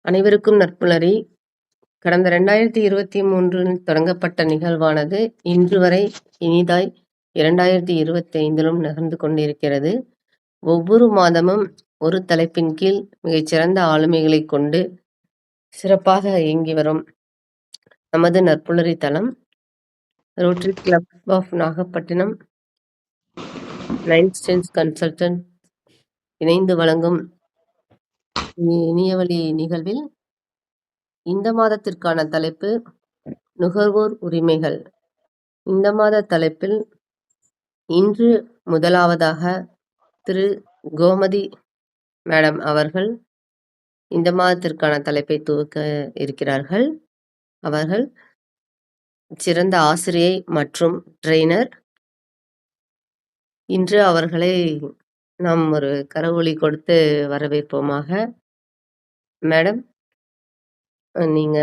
அனைவருக்கும் நற்புலரி. கடந்த 2023 தொடங்கப்பட்ட நிகழ்வானது இன்று வரை இனிதாய் 2025 நகர்ந்து கொண்டிருக்கிறது. ஒவ்வொரு மாதமும் ஒரு தலைப்பின் கீழ் மிகச்சிறந்த ஆளுமைகளை கொண்டு சிறப்பாக இயங்கி வரும் நமது நற்புலரி தளம் rotary club of Nagapattinam, ninth sense consultant இணைந்து வழங்கும் இணையவழி நிகழ்வில் இந்த மாதத்திற்கான தலைப்பு நுகர்வோர் உரிமைகள். இந்த மாத தலைப்பில் இன்று முதலாவதாக திரு கோமதி மேடம் அவர்கள் இந்த மாதத்திற்கான தலைப்பை துவக்க இருக்கிறார்கள். அவர்கள் சிறந்த ஆசிரியை மற்றும் ட்ரெய்னர். இன்று அவர்களை நாம் ஒரு கரவொலி கொடுத்து வரவேற்போமாக. மேடம், நீங்க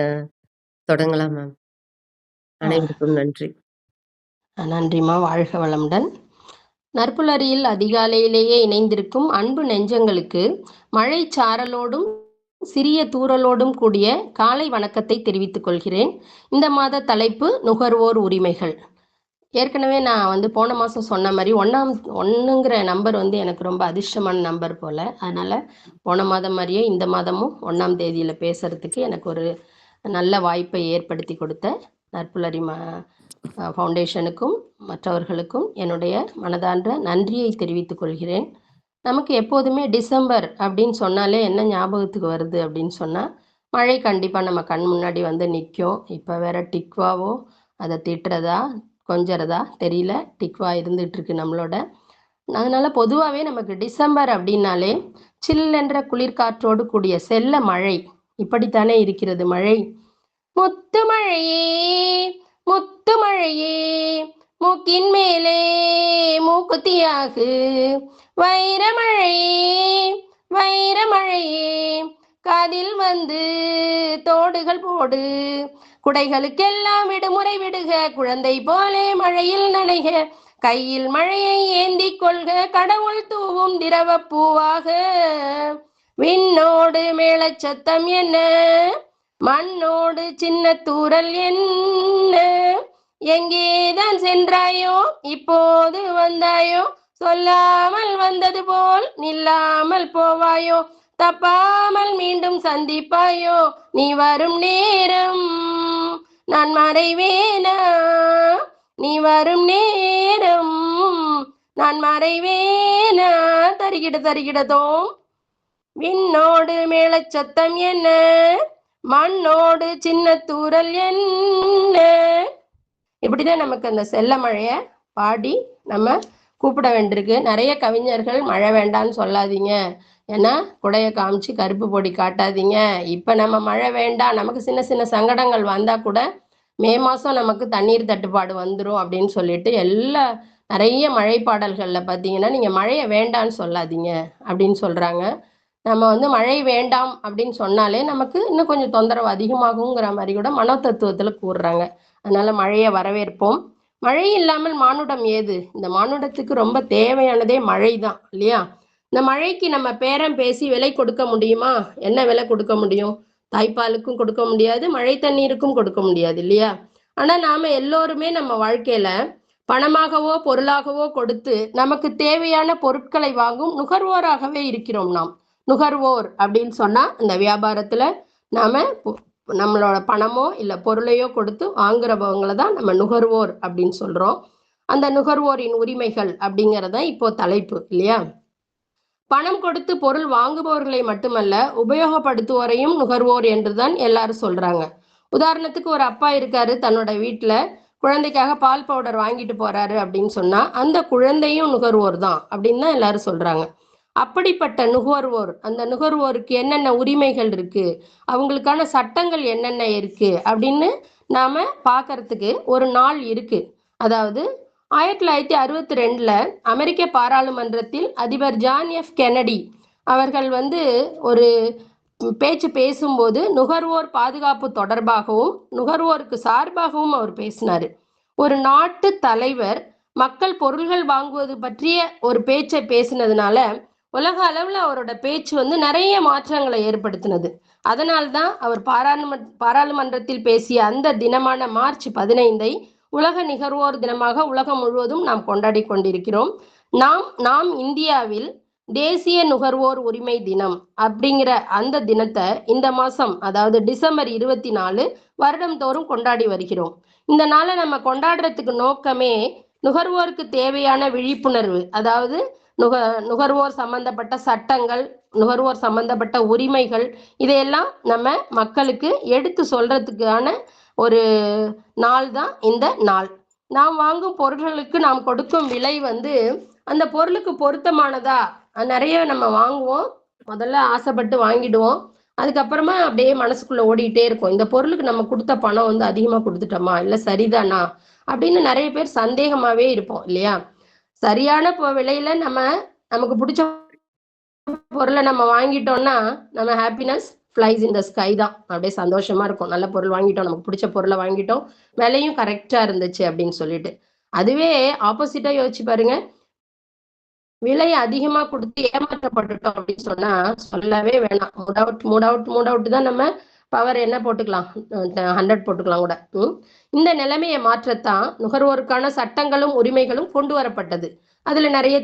தொடங்கலாம் மேம். அனைவருக்கும் நன்றி. நன்றிம்மா. வாழ்க வளமுடன். நற்புலரியில் அதிகாலையிலேயே இணைந்திருக்கும் அன்பு நெஞ்சங்களுக்கு மழை சாரலோடும் சிறிய தூறலோடும் கூடிய காலை வணக்கத்தை தெரிவித்துக் கொள்கிறேன். இந்த மாத தலைப்பு நுகர்வோர் உரிமைகள். ஏற்கனவே நான் போன மாதம் சொன்ன மாதிரி ஒன்றுங்கிற நம்பர் எனக்கு ரொம்ப அதிர்ஷ்டமான நம்பர் போல். அதனால் போன மாதம் மாதிரியே இந்த மாதமும் 1ஆம் தேதியில் பேசுகிறதுக்கு எனக்கு ஒரு நல்ல வாய்ப்பை ஏற்படுத்தி கொடுத்த நற்புலரி ஃபவுண்டேஷனுக்கும் மற்றவர்களுக்கும் என்னுடைய மனதார்ந்த நன்றியை தெரிவித்துக் கொள்கிறேன். நமக்கு எப்போதுமே டிசம்பர் அப்படின்னு சொன்னாலே என்ன ஞாபகத்துக்கு வருது அப்படின்னு சொன்னால் மழை கண்டிப்பாக நம்ம கண் முன்னாடி நிற்கும். இப்போ வேற டிக்வாவோ அதை திட்டுறதா கொஞ்சறதா தெரியல, டிக்வா இருந்துகிட்ருக்கு நம்மளோட. அதனால் பொதுவாகவே நமக்கு டிசம்பர் அப்படின்னாலே சில்லென்ற குளிர்காற்றோடு கூடிய செல்ல மழை இப்படித்தானே இருக்கிறது. மழை முத்து மழையே முத்து மழையே மூக்கின் மேலே மூக்குத்தியாகு, வைரமழையே வைரமழையே காதில் தோடுகள் போடு, குடைகளுக்கெல்லாம் விடுமுறை விடுக, குழந்தை போலே மழையில் நனைக, கையில் மழையை ஏந்தி கொள்க, கடவுள் தூவும் திரவ பூவாக. விண்ணோடு மேளச்சத்தம் என்ன, மண்ணோடு சின்ன தூரல் என்ன, எங்கேதான் சென்றாயோ இப்போது வந்தாயோ, சொல்லாமல் வந்தது போல் நில்லாமல் போவாயோ, தப்பாமல் மீண்டும் சந்திப்பாயோ, நீ வரும் நேரம் நான் மறைவேனா, நீ வரும் நேரம் நான் மறைவேனா, தருகிட தருகிடதோம். விண்ணோடு மேளச்சத்தம் என்ன, மண்ணோடு சின்ன தூரல் என்ன. இப்படிதான் நமக்கு அந்த செல்ல மழைய பாடி நம்ம கூப்பிட வேண்டியிருக்கு. நிறைய கவிஞர்கள் மழை வேண்டான்னு சொல்லாதீங்க, ஏன்னா குடைய காமிச்சு கருப்பு பொடி காட்டாதீங்க, இப்போ நம்ம மழை வேண்டாம், நமக்கு சின்ன சின்ன சங்கடங்கள் வந்தால் கூட மே மாதம் நமக்கு தண்ணீர் தட்டுப்பாடு வந்துடும் அப்படின்னு சொல்லிட்டு நிறைய மழை பாடல்களில் பார்த்தீங்கன்னா நீங்கள் மழையை வேண்டான்னு சொல்லாதீங்க அப்படின்னு சொல்கிறாங்க. நம்ம மழை வேண்டாம் அப்படின்னு சொன்னாலே நமக்கு இன்னும் கொஞ்சம் தொந்தரவு அதிகமாகுங்கிற மாதிரி கூட மனோ தத்துவத்தில் கூறுறாங்க. அதனால மழையை வரவேற்போம். மழை இல்லாமல் மானுடம் ஏது? இந்த மானுடத்துக்கு ரொம்ப தேவையானதே மழை தான் இல்லையா? இந்த மழைக்கு நம்ம பேரம் பேசி விலை கொடுக்க முடியுமா? என்ன விலை கொடுக்க முடியும்? தாய்ப்பாலுக்கும் கொடுக்க முடியாது, மழை தண்ணீருக்கும் கொடுக்க முடியாது இல்லையா? ஆனா நாம எல்லோருமே நம்ம வாழ்க்கையில பணமாகவோ பொருளாகவோ கொடுத்து நமக்கு தேவையான பொருட்களை வாங்கும் நுகர்வோராகவே இருக்கிறோம். நாம் நுகர்வோர் அப்படின்னு சொன்னா இந்த வியாபாரத்துல நாம நம்மளோட பணமோ இல்லை பொருளையோ கொடுத்து வாங்குறவங்களை தான் நம்ம நுகர்வோர் அப்படின்னு சொல்றோம். அந்த நுகர்வோரின் உரிமைகள் அப்படிங்கிறத இப்போ தலைப்பு இல்லையா? பணம் கொடுத்து பொருள் வாங்குபவர்களை மட்டுமல்ல, உபயோகப்படுத்துவோரையும் நுகர்வோர் என்றுதான் எல்லாரும் சொல்றாங்க. உதாரணத்துக்கு ஒரு அப்பா இருக்காரு, தன்னோட வீட்டுல குழந்தைக்காக பால் பவுடர் வாங்கிட்டு போறாரு அப்படின்னு சொன்னா அந்த குழந்தையும் நுகர்வோர் தான் அப்படின்னு தான் எல்லாரும் சொல்றாங்க. அப்படிப்பட்ட நுகர்வோர், அந்த நுகர்வோருக்கு என்னென்ன உரிமைகள் இருக்கு, அவங்களுக்கான சட்டங்கள் என்னென்ன இருக்கு அப்படின்னு நாம பார்க்கறதுக்கு ஒரு நாள் இருக்கு. அதாவது 1962 அமெரிக்க பாராளுமன்றத்தில் அதிபர் ஜான் எஃப் கென்னடி அவர்கள் ஒரு பேச்சு பேசும்போது நுகர்வோர் பாதுகாப்பு தொடர்பாகவும் நுகர்வோருக்கு சார்பாகவும் அவர் பேசினாரு. ஒரு நாட்டு தலைவர் மக்கள் பொருள்கள் வாங்குவது பற்றிய ஒரு பேச்சை பேசினதுனால உலக அளவுல அவரோட பேச்சு வந்து நிறைய மாற்றங்களை ஏற்படுத்தினது. அதனால்தான் அவர் பாராளுமன்றத்தில் பேசிய அந்த தினமான மார்ச் 15ஐ உலக நுகர்வோர் தினமாக உலகம் முழுவதும் நாம் கொண்டாடி கொண்டிருக்கிறோம். நாம் நாம் இந்தியாவில் தேசிய நுகர்வோர் உரிமை தினம் அப்படிங்கிற அந்த தினத்தை இந்த மாசம், அதாவது டிசம்பர் 24 வருடம் தோறும் கொண்டாடி வருகிறோம். இந்த நாளை நம்ம கொண்டாடுறதுக்கு நோக்கமே நுகர்வோருக்கு தேவையான விழிப்புணர்வு, அதாவது நுகர்வோர் சம்பந்தப்பட்ட சட்டங்கள், நுகர்வோர் சம்பந்தப்பட்ட உரிமைகள், இதையெல்லாம் நம்ம மக்களுக்கு எடுத்து சொல்றதுக்கான ஒரு நாள் தான் இந்த நாள். நாம் வாங்கும் பொருட்களுக்கு நாம் கொடுக்கும் விலை வந்து அந்த பொருளுக்கு பொருத்தமானதா? நிறைய நம்ம வாங்குவோம், முதல்ல ஆசைப்பட்டு வாங்கிடுவோம், அதுக்கப்புறமா அப்படியே மனசுக்குள்ள ஓடிட்டே இருக்கும், இந்த பொருளுக்கு நம்ம கொடுத்த பணம் வந்து அதிகமா கொடுத்துட்டோமா, இல்ல சரிதானா அப்படின்னு நிறைய பேர் சந்தேகமாவே இருப்போம் இல்லையா? சரியான விலையில நமக்கு பிடிச்ச பொருளை நம்ம வாங்கிட்டோம்னா நம்ம happiness flies in the sky தான். அப்படியே சந்தோஷமா இருக்கும், நல்ல பொருள் வாங்கிட்டோம், நமக்கு பிடிச்ச பொருளை வாங்கிட்டோம், விலையும் கரெக்டா இருந்துச்சு அப்படின்னு சொல்லிட்டு. அதுவே ஆப்போசிட்டா யோசிச்சு பாருங்க, விலையை அதிகமா கொடுத்து ஏமாற்றப்பட்டுட்டோம் அப்படின்னு சொன்னா சொல்லவே வேணாம். மூட் அவுட் தான். நம்ம பவர் என்ன போட்டுக்கலாம், 100 போட்டுக்கலாம் கூட. இந்த நிலைமையை மாற்றத்தான் நுகர்வோருக்கான சட்டங்களும் உரிமைகளும் கொண்டு வரப்பட்டது. அதுல நிறைய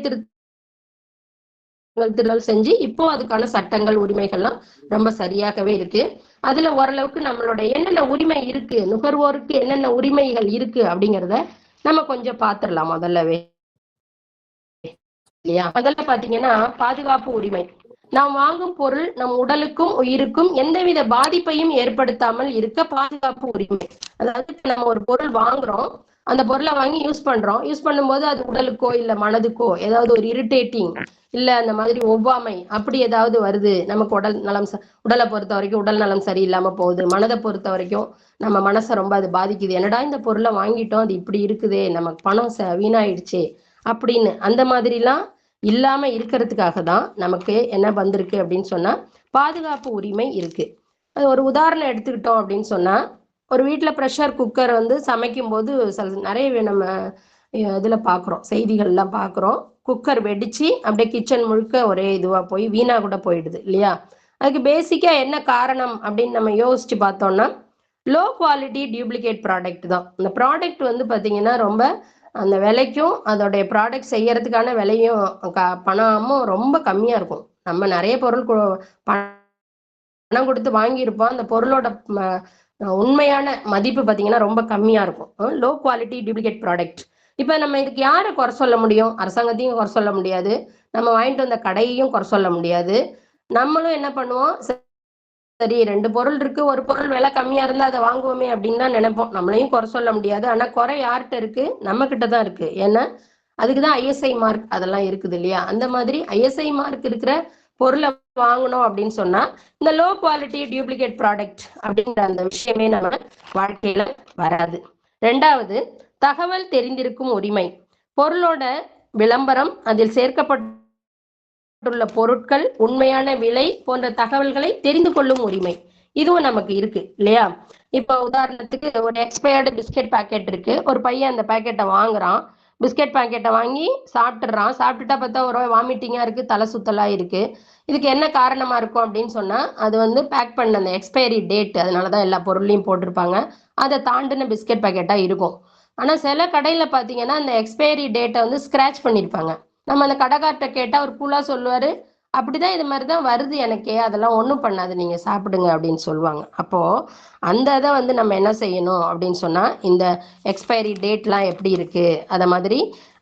திருத்தங்கள் செஞ்சு இப்போ அதுக்கான சட்டங்கள் உரிமைகள்லாம் ரொம்ப சரியாகவே இருக்கு. அதுல ஓரளவுக்கு நம்மளோட என்னென்ன உரிமை இருக்கு, நுகர்வோருக்கு என்னென்ன உரிமைகள் இருக்கு அப்படிங்கிறத நம்ம கொஞ்சம் பாத்துடலாம் முதல்லவே இல்லையா? முதல்ல பாத்தீங்கன்னா பாதுகாப்பு உரிமை. நாம் வாங்கும் பொருள் நம் உடலுக்கும் உயிருக்கும் எந்தவித பாதிப்பையும் ஏற்படுத்தாமல் இருக்க பாதுகாப்பு உரிமை. அதாவது நம்ம ஒரு பொருள் வாங்குறோம், அந்த பொருளை வாங்கி யூஸ் பண்றோம், யூஸ் பண்ணும்போது அது உடலுக்கோ இல்ல மனதுக்கோ ஏதாவது ஒரு இரிட்டேட்டிங், இல்ல அந்த மாதிரி ஒவ்வாமை அப்படி ஏதாவது வருது, நமக்கு உடலை பொறுத்த வரைக்கும் உடல் நலம் சரியில்லாம போகுது, மனதை பொறுத்த வரைக்கும் நம்ம மனசை ரொம்ப அது பாதிக்குது, என்னடா இந்த பொருளை வாங்கிட்டோம் அது இப்படி இருக்குதே, நமக்கு பணம் வீணாயிடுச்சே அப்படின்னு அந்த மாதிரிலாம் இல்லாம இருக்கிறதுக்காக தான் நமக்கு என்ன வந்திருக்கு அப்படின்னு சொன்னா பாதுகாப்பு உரிமை இருக்கு. அது ஒரு உதாரணம் எடுத்துக்கிட்டோம் அப்படின்னு சொன்னா, ஒரு வீட்டுல ப்ரெஷர் குக்கர் வந்து சமைக்கும் போது நிறைய நம்ம இதுல பாக்குறோம், செய்திகள்லாம் பாக்குறோம், குக்கர் வெடிச்சு அப்படியே கிச்சன் முழுக்க ஒரே இதுவா போய் வீணா கூட போயிடுது இல்லையா? அதுக்கு பேசிக்கா என்ன காரணம் அப்படின்னு நம்ம யோசிச்சு பார்த்தோம்னா, லோ குவாலிட்டி டியூப்ளிகேட் ப்ராடக்ட் தான். இந்த ப்ராடக்ட் வந்து பாத்தீங்கன்னா ரொம்ப அந்த விலைக்கும் அதோடைய ப்ராடக்ட் செய்யறதுக்கான விலையும் பணமும் ரொம்ப கம்மியா இருக்கும். நம்ம நிறைய பொருள் பணம் கொடுத்து வாங்கியிருப்போம், அந்த பொருளோட உண்மையான மதிப்பு பாத்தீங்கன்னா ரொம்ப கம்மியா இருக்கும். Low quality duplicate product. இப்ப நம்ம இதுக்கு யாரை குறை சொல்ல முடியும்? அரசாங்கத்தையும் குறை சொல்ல முடியாது, நம்ம வாங்கிட்டு வந்த கடையையும் குறை சொல்ல முடியாது. நம்மளும் என்ன பண்ணுவோம், சரி 2 பொருள் இருக்கு, ஒரு பொருள் விலை கம்மியா இருந்தா அதை வாங்குவோமே அப்படின்னு தான் நினைப்போம். நம்மளையும் குறை சொல்ல முடியாது. ஆனா குறை யார்கிட்ட இருக்கு? நம்ம கிட்ட தான் இருக்கு. ஏன்னா அதுக்குதான் ஐஎஸ்ஐ மார்க் அதெல்லாம் இருக்குது இல்லையா? அந்த மாதிரி ஐஎஸ்ஐ மார்க் இருக்கிற பொருளை வாங்கணும் அப்படின்னு சொன்னா இந்த லோ குவாலிட்டி டியூப்ளிகேட் ப்ராடக்ட் அப்படிங்கிற அந்த விஷயமே நம்ம வாழ்க்கையில வராது. 2வது, தகவல் தெரிந்திருக்கும் உரிமை. பொருளோட விளம்பரம், அதில் சேர்க்கப்பட்ட பொருட்கள், உண்மையான விலை போன்ற தகவல்களை தெரிந்து கொள்ளும் உரிமை இதுவும் நமக்கு இருக்கு இல்லையா? இப்ப உதாரணத்துக்கு ஒரு எக்ஸ்பயர்டு பிஸ்கெட் பாக்கெட் இருக்கு, ஒரு பையன் அந்த பாக்கெட்டை வாங்குறான், பிஸ்கெட் பாக்கெட்டை வாங்கி சாப்பிட்டுறான், சாப்பிட்டுட்டா பார்த்தா ஒரு வாமிட்டிங்கா இருக்கு, தலை சுத்தலா இருக்கு. இதுக்கு என்ன காரணமா இருக்கும் அப்படின்னு சொன்னா, அது வந்து பேக் பண்ண அந்த எக்ஸ்பைரி டேட், அதனாலதான் எல்லா பொருளையும் போட்டிருப்பாங்க, அதை தாண்டின பிஸ்கெட் பாக்கெட்டா இருக்கும். ஆனா சில கடையில பாத்தீங்கன்னா அந்த எக்ஸ்பைரி டேட்டை வந்து ஸ்கிராச் பண்ணிருப்பாங்க. நம்ம அந்த கடைக்கார்ட்ட கேட்டா அவர் கூலா சொல்லுவாரு, அப்படிதான் இது மாதிரிதான் வருது எனக்கே, அதெல்லாம் ஒண்ணும் பண்ணாது, நீங்க சாப்பிடுங்க அப்படின்னு சொல்லுவாங்க. அப்போ அந்த இதை வந்து நம்ம என்ன செய்யணும் அப்படின்னு சொன்னா, இந்த எக்ஸ்பைரி டேட்லாம் எப்படி இருக்கு அத மாதிரி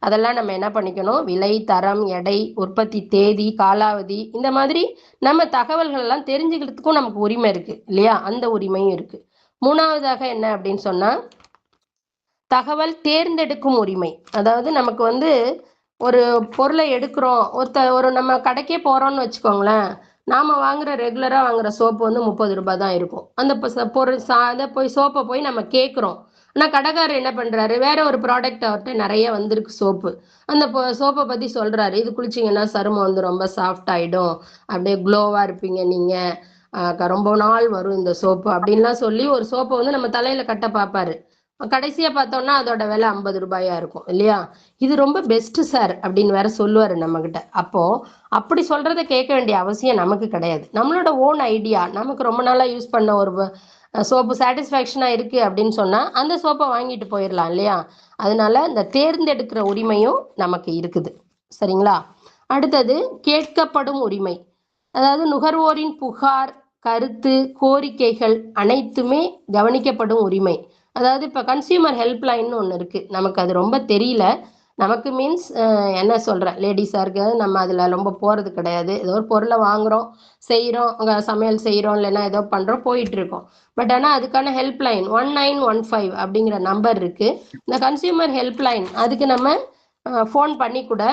அதெல்லாம் நம்ம என்ன பண்ணிக்கணும், விலை, தரம், எடை, உற்பத்தி தேதி, காலாவதி, இந்த மாதிரி நம்ம தகவல்கள் எல்லாம் தெரிஞ்சுக்கிறதுக்கும் நமக்கு உரிமை இருக்கு இல்லையா? அந்த உரிமையும் இருக்கு. 3வதாக என்ன அப்படின்னு சொன்னா, தகவல் தேர்ந்தெடுக்கும் உரிமை. அதாவது நமக்கு வந்து ஒரு பொருளை எடுக்கிறோம், ஒரு நம்ம கடைக்கே போறோம்னு வச்சுக்கோங்களேன், நாம வாங்குற ரெகுலரா வாங்குற சோப்பு வந்து 30 ரூபாய் தான் இருக்கும். அந்த பொருள் சோப்பை போய் நம்ம கேட்கிறோம். ஆனா கடைக்காரர் என்ன பண்றாரு, வேற ஒரு ப்ராடக்ட் அவர்கிட்ட நிறைய வந்திருக்கு சோப்பு, அந்த சோப்பை பத்தி சொல்றாரு, இது குளிச்சிங்கன்னா சருமம் வந்து ரொம்ப சாஃப்ட் ஆயிடும், அப்படியே க்ளோவா இருப்பீங்க நீங்க, ரொம்ப நாள் வரும் இந்த சோப்பு அப்படின்லாம் சொல்லி ஒரு சோப்பை வந்து நம்ம தலையில கட்ட பார்ப்பாரு. கடைசியா பார்த்தோம்னா அதோட விலை 50 ரூபாயா இருக்கும் இல்லையா? இது ரொம்ப பெஸ்ட் சார் அப்படின்னு வேற சொல்லுவாரு நம்மகிட்ட. அப்போ அப்படி சொல்றத கேட்க வேண்டிய அவசியம் நமக்கு கிடையாது. நம்மளோட ஓன் ஐடியா, நமக்கு ரொம்ப நாளா யூஸ் பண்ண ஒரு சோப்பு சாட்டிஸ்ஃபேக்ஷனா இருக்கு அப்படின்னு சொன்னா அந்த சோப்பை வாங்கிட்டு போயிடலாம் இல்லையா? அதனால இந்த தேர்ந்தெடுக்கிற உரிமையும் நமக்கு இருக்குது. சரிங்களா? அடுத்தது கேட்கப்படும் உரிமை. அதாவது நுகர்வோரின் புகார், கருத்து, கோரிக்கைகள் அனைத்துமே கவனிக்கப்படும் உரிமை. அதாவது இப்போ கன்சியூமர் ஹெல்ப்லைன்னு ஒன்று இருக்கு. நமக்கு அது ரொம்ப தெரியல. நமக்கு மீன்ஸ் என்ன சொல்கிறேன், லேடிஸாக இருக்க நம்ம அதில் ரொம்ப போகிறது கிடையாது. ஏதோ ஒரு பொருளை வாங்குகிறோம், செய்கிறோம், சமையல் செய்கிறோம், இல்லைன்னா ஏதோ பண்ணுறோம், போயிட்டு இருக்கோம். பட் ஆனால் அதுக்கான ஹெல்ப்லைன் 1915 அப்படிங்கிற நம்பர் இருக்குது. இந்த கன்சியூமர் ஹெல்ப்லைன் அதுக்கு நம்ம ஃபோன் பண்ணி கூட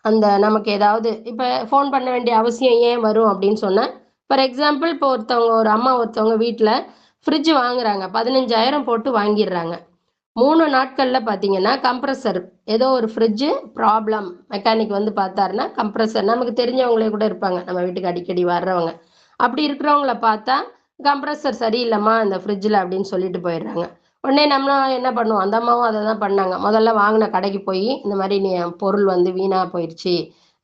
அந்த நமக்கு ஏதாவது இப்போ ஃபோன் பண்ண வேண்டிய அவசியம் ஏன் வரும் அப்படின்னு சொன்னால், ஃபார் எக்ஸாம்பிள் இப்போ ஒரு அம்மா ஒருத்தவங்க வீட்டில் ஃப்ரிட்ஜ் வாங்குறாங்க, 15,000 போட்டு வாங்கிடுறாங்க. 3 நாட்களில் பார்த்தீங்கன்னா கம்ப்ரஸர் ஏதோ ஒரு ஃப்ரிட்ஜு ப்ராப்ளம், மெக்கானிக் வந்து பார்த்தாருன்னா கம்ப்ரஸர் நமக்கு தெரிஞ்சவங்களே கூட இருப்பாங்க, நம்ம வீட்டுக்கு அடிக்கடி வர்றவங்க. அப்படி இருக்கிறவங்கள பார்த்தா கம்ப்ரஸர் சரியில்லைம்மா இந்த ஃப்ரிட்ஜில் அப்படின்னு சொல்லிட்டு போயிடுறாங்க. உடனே நம்மளும் என்ன பண்ணுவோம், அந்த அம்மாவும் அதை தான் பண்ணாங்க. முதல்ல வாங்கின கடைக்கு போய் இந்த மாதிரி நீ பொருள் வந்து வீணாக போயிடுச்சு,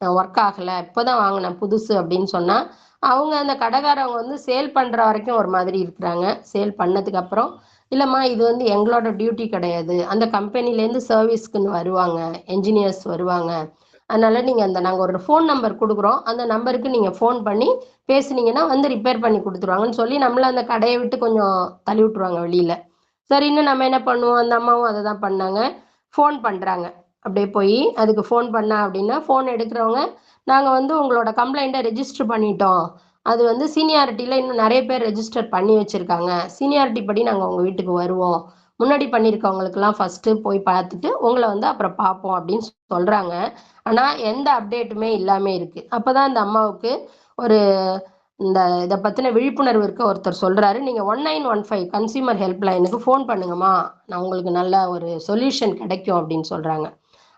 ஒர்க் ஆகலை, இப்போ தான் வாங்கினேன் புதுசு அப்படின்னு சொன்னால் அவங்க அந்த கடைக்காரவங்க வந்து சேல் பண்ணுற வரைக்கும் ஒரு மாதிரி இருக்கிறாங்க. சேல் பண்ணதுக்கப்புறம் இல்லைம்மா இது வந்து எங்களோட டியூட்டி கிடையாது, அந்த கம்பெனிலேருந்து சர்வீஸ்க்குன்னு வருவாங்க, என்ஜினியர்ஸ் வருவாங்க, அதனால நீங்கள் நாங்கள் ஒரு ஃபோன் நம்பர் கொடுக்குறோம், அந்த நம்பருக்கு நீங்கள் ஃபோன் பண்ணி பேசுனீங்கன்னா வந்து ரிப்பேர் பண்ணி கொடுத்துருவாங்கன்னு சொல்லி நம்மள அந்த கடையை விட்டு கொஞ்சம் தள்ளி விட்டுருவாங்க வெளியில். சரின்னு நம்ம என்ன பண்ணுவோம், அந்த அம்மாவும் அதை தான் பண்ணாங்க. ஃபோன் பண்ணுறாங்க, அப்படியே போய் அதுக்கு ஃபோன் பண்ணா அப்படின்னா ஃபோன் எடுக்கிறவங்க, நாங்கள் வந்து உங்களோட கம்ப்ளைண்ட்டை ரெஜிஸ்டர் பண்ணிட்டோம், அது வந்து சீனியாரிட்டியில் இன்னும் நிறைய பேர் ரெஜிஸ்டர் பண்ணி வச்சுருக்காங்க, சீனியாரிட்டி படி நாங்கள் உங்கள் வீட்டுக்கு வருவோம், முன்னாடி பண்ணியிருக்கவங்களுக்கெல்லாம் ஃபஸ்ட்டு போய் பார்த்துட்டு உங்களை வந்து அப்புறம் பார்ப்போம் அப்படின்னு சொல்கிறாங்க. ஆனால் எந்த அப்டேட்டுமே இல்லாமல் இருக்குது. அப்போ தான் அந்த அம்மாவுக்கு ஒரு இதை பற்றின விழிப்புணர்வு இருக்க ஒருத்தர் சொல்கிறாரு, நீங்கள் 1915 கன்சியூமர் ஹெல்ப்லைனுக்கு ஃபோன் பண்ணுங்கம்மா, நான் உங்களுக்கு நல்ல ஒரு சொல்யூஷன் கிடைக்கும் அப்படின்னு சொல்கிறாங்க.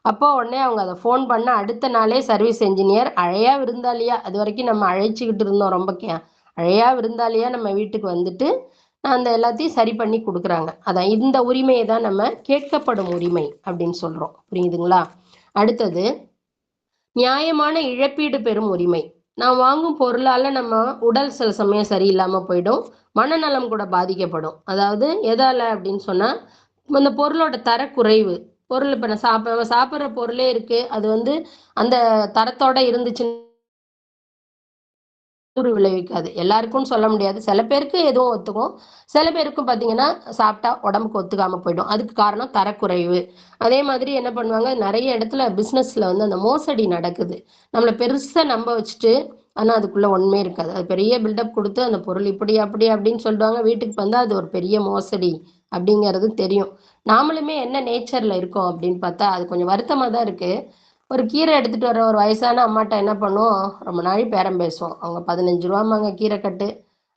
அப்போ உடனே அவங்க அதை ஃபோன் பண்ண அடுத்த நாளே சர்வீஸ் என்ஜினியர் அழையா விருந்தாளியா, அது வரைக்கும் நம்ம அழைச்சிக்கிட்டு இருந்தோம் ரொம்ப அழையா விருந்தாளியா நம்ம வீட்டுக்கு வந்துட்டு அந்த எல்லாத்தையும் சரி பண்ணி கொடுக்குறாங்க. அதான் இந்த உரிமையை தான் நம்ம கேட்கப்படும் உரிமை அப்படின்னு சொல்கிறோம். புரியுதுங்களா? அடுத்தது நியாயமான இழப்பீடு பெறும் உரிமை. நான் வாங்கும் பொருளால் நம்ம உடல் சில சமயம் சரியில்லாமல் போயிடும், மனநலம் கூட பாதிக்கப்படும். அதாவது எதால் அப்படின்னு சொன்னால், அந்த பொருளோட தரக்குறைவு. பொருள் இப்போ நான் சாப்பிட்ற பொருளே இருக்குது, அது வந்து அந்த தரத்தோட இருந்துச்சுன்னு விளைவிக்காது. எல்லாருக்கும்னு சொல்ல முடியாது. சில பேருக்கு எதுவும் ஒத்துக்கும். சில பேருக்கும் பார்த்தீங்கன்னா, சாப்பிட்டா உடம்புக்கு ஒத்துக்காம போயிடும். அதுக்கு காரணம் தரக்குறைவு. அதே மாதிரி என்ன பண்ணுவாங்க, நெறைய இடத்துல பிசினஸ்ல வந்து அந்த மோசடி நடக்குது. நம்மள பெருசா நம்ப வச்சுட்டு, ஆனா அதுக்குள்ள ஒண்ணுமே இருக்காது. அது பெரிய பில்டப் குடுத்து அந்த பொருள் இப்படி, அப்படி அப்படின்னு சொல்லுவாங்க. வீட்டுக்கு வந்தா அது ஒரு பெரிய மோசடி அப்படிங்கிறது தெரியும். நாமளுமே என்ன நேச்சர்ல இருக்கோம் அப்படின்னு பார்த்தா, அது கொஞ்சம் வருத்தமா தான் இருக்கு. ஒரு கீரை எடுத்துட்டு வர ஒரு வயசான அம்மாட்ட என்ன பண்ணுவோம், ரொம்ப நாள் பேரம் பேசுவோம். அவங்க 15 ரூபாம்பாங்க கீரை கட்டு.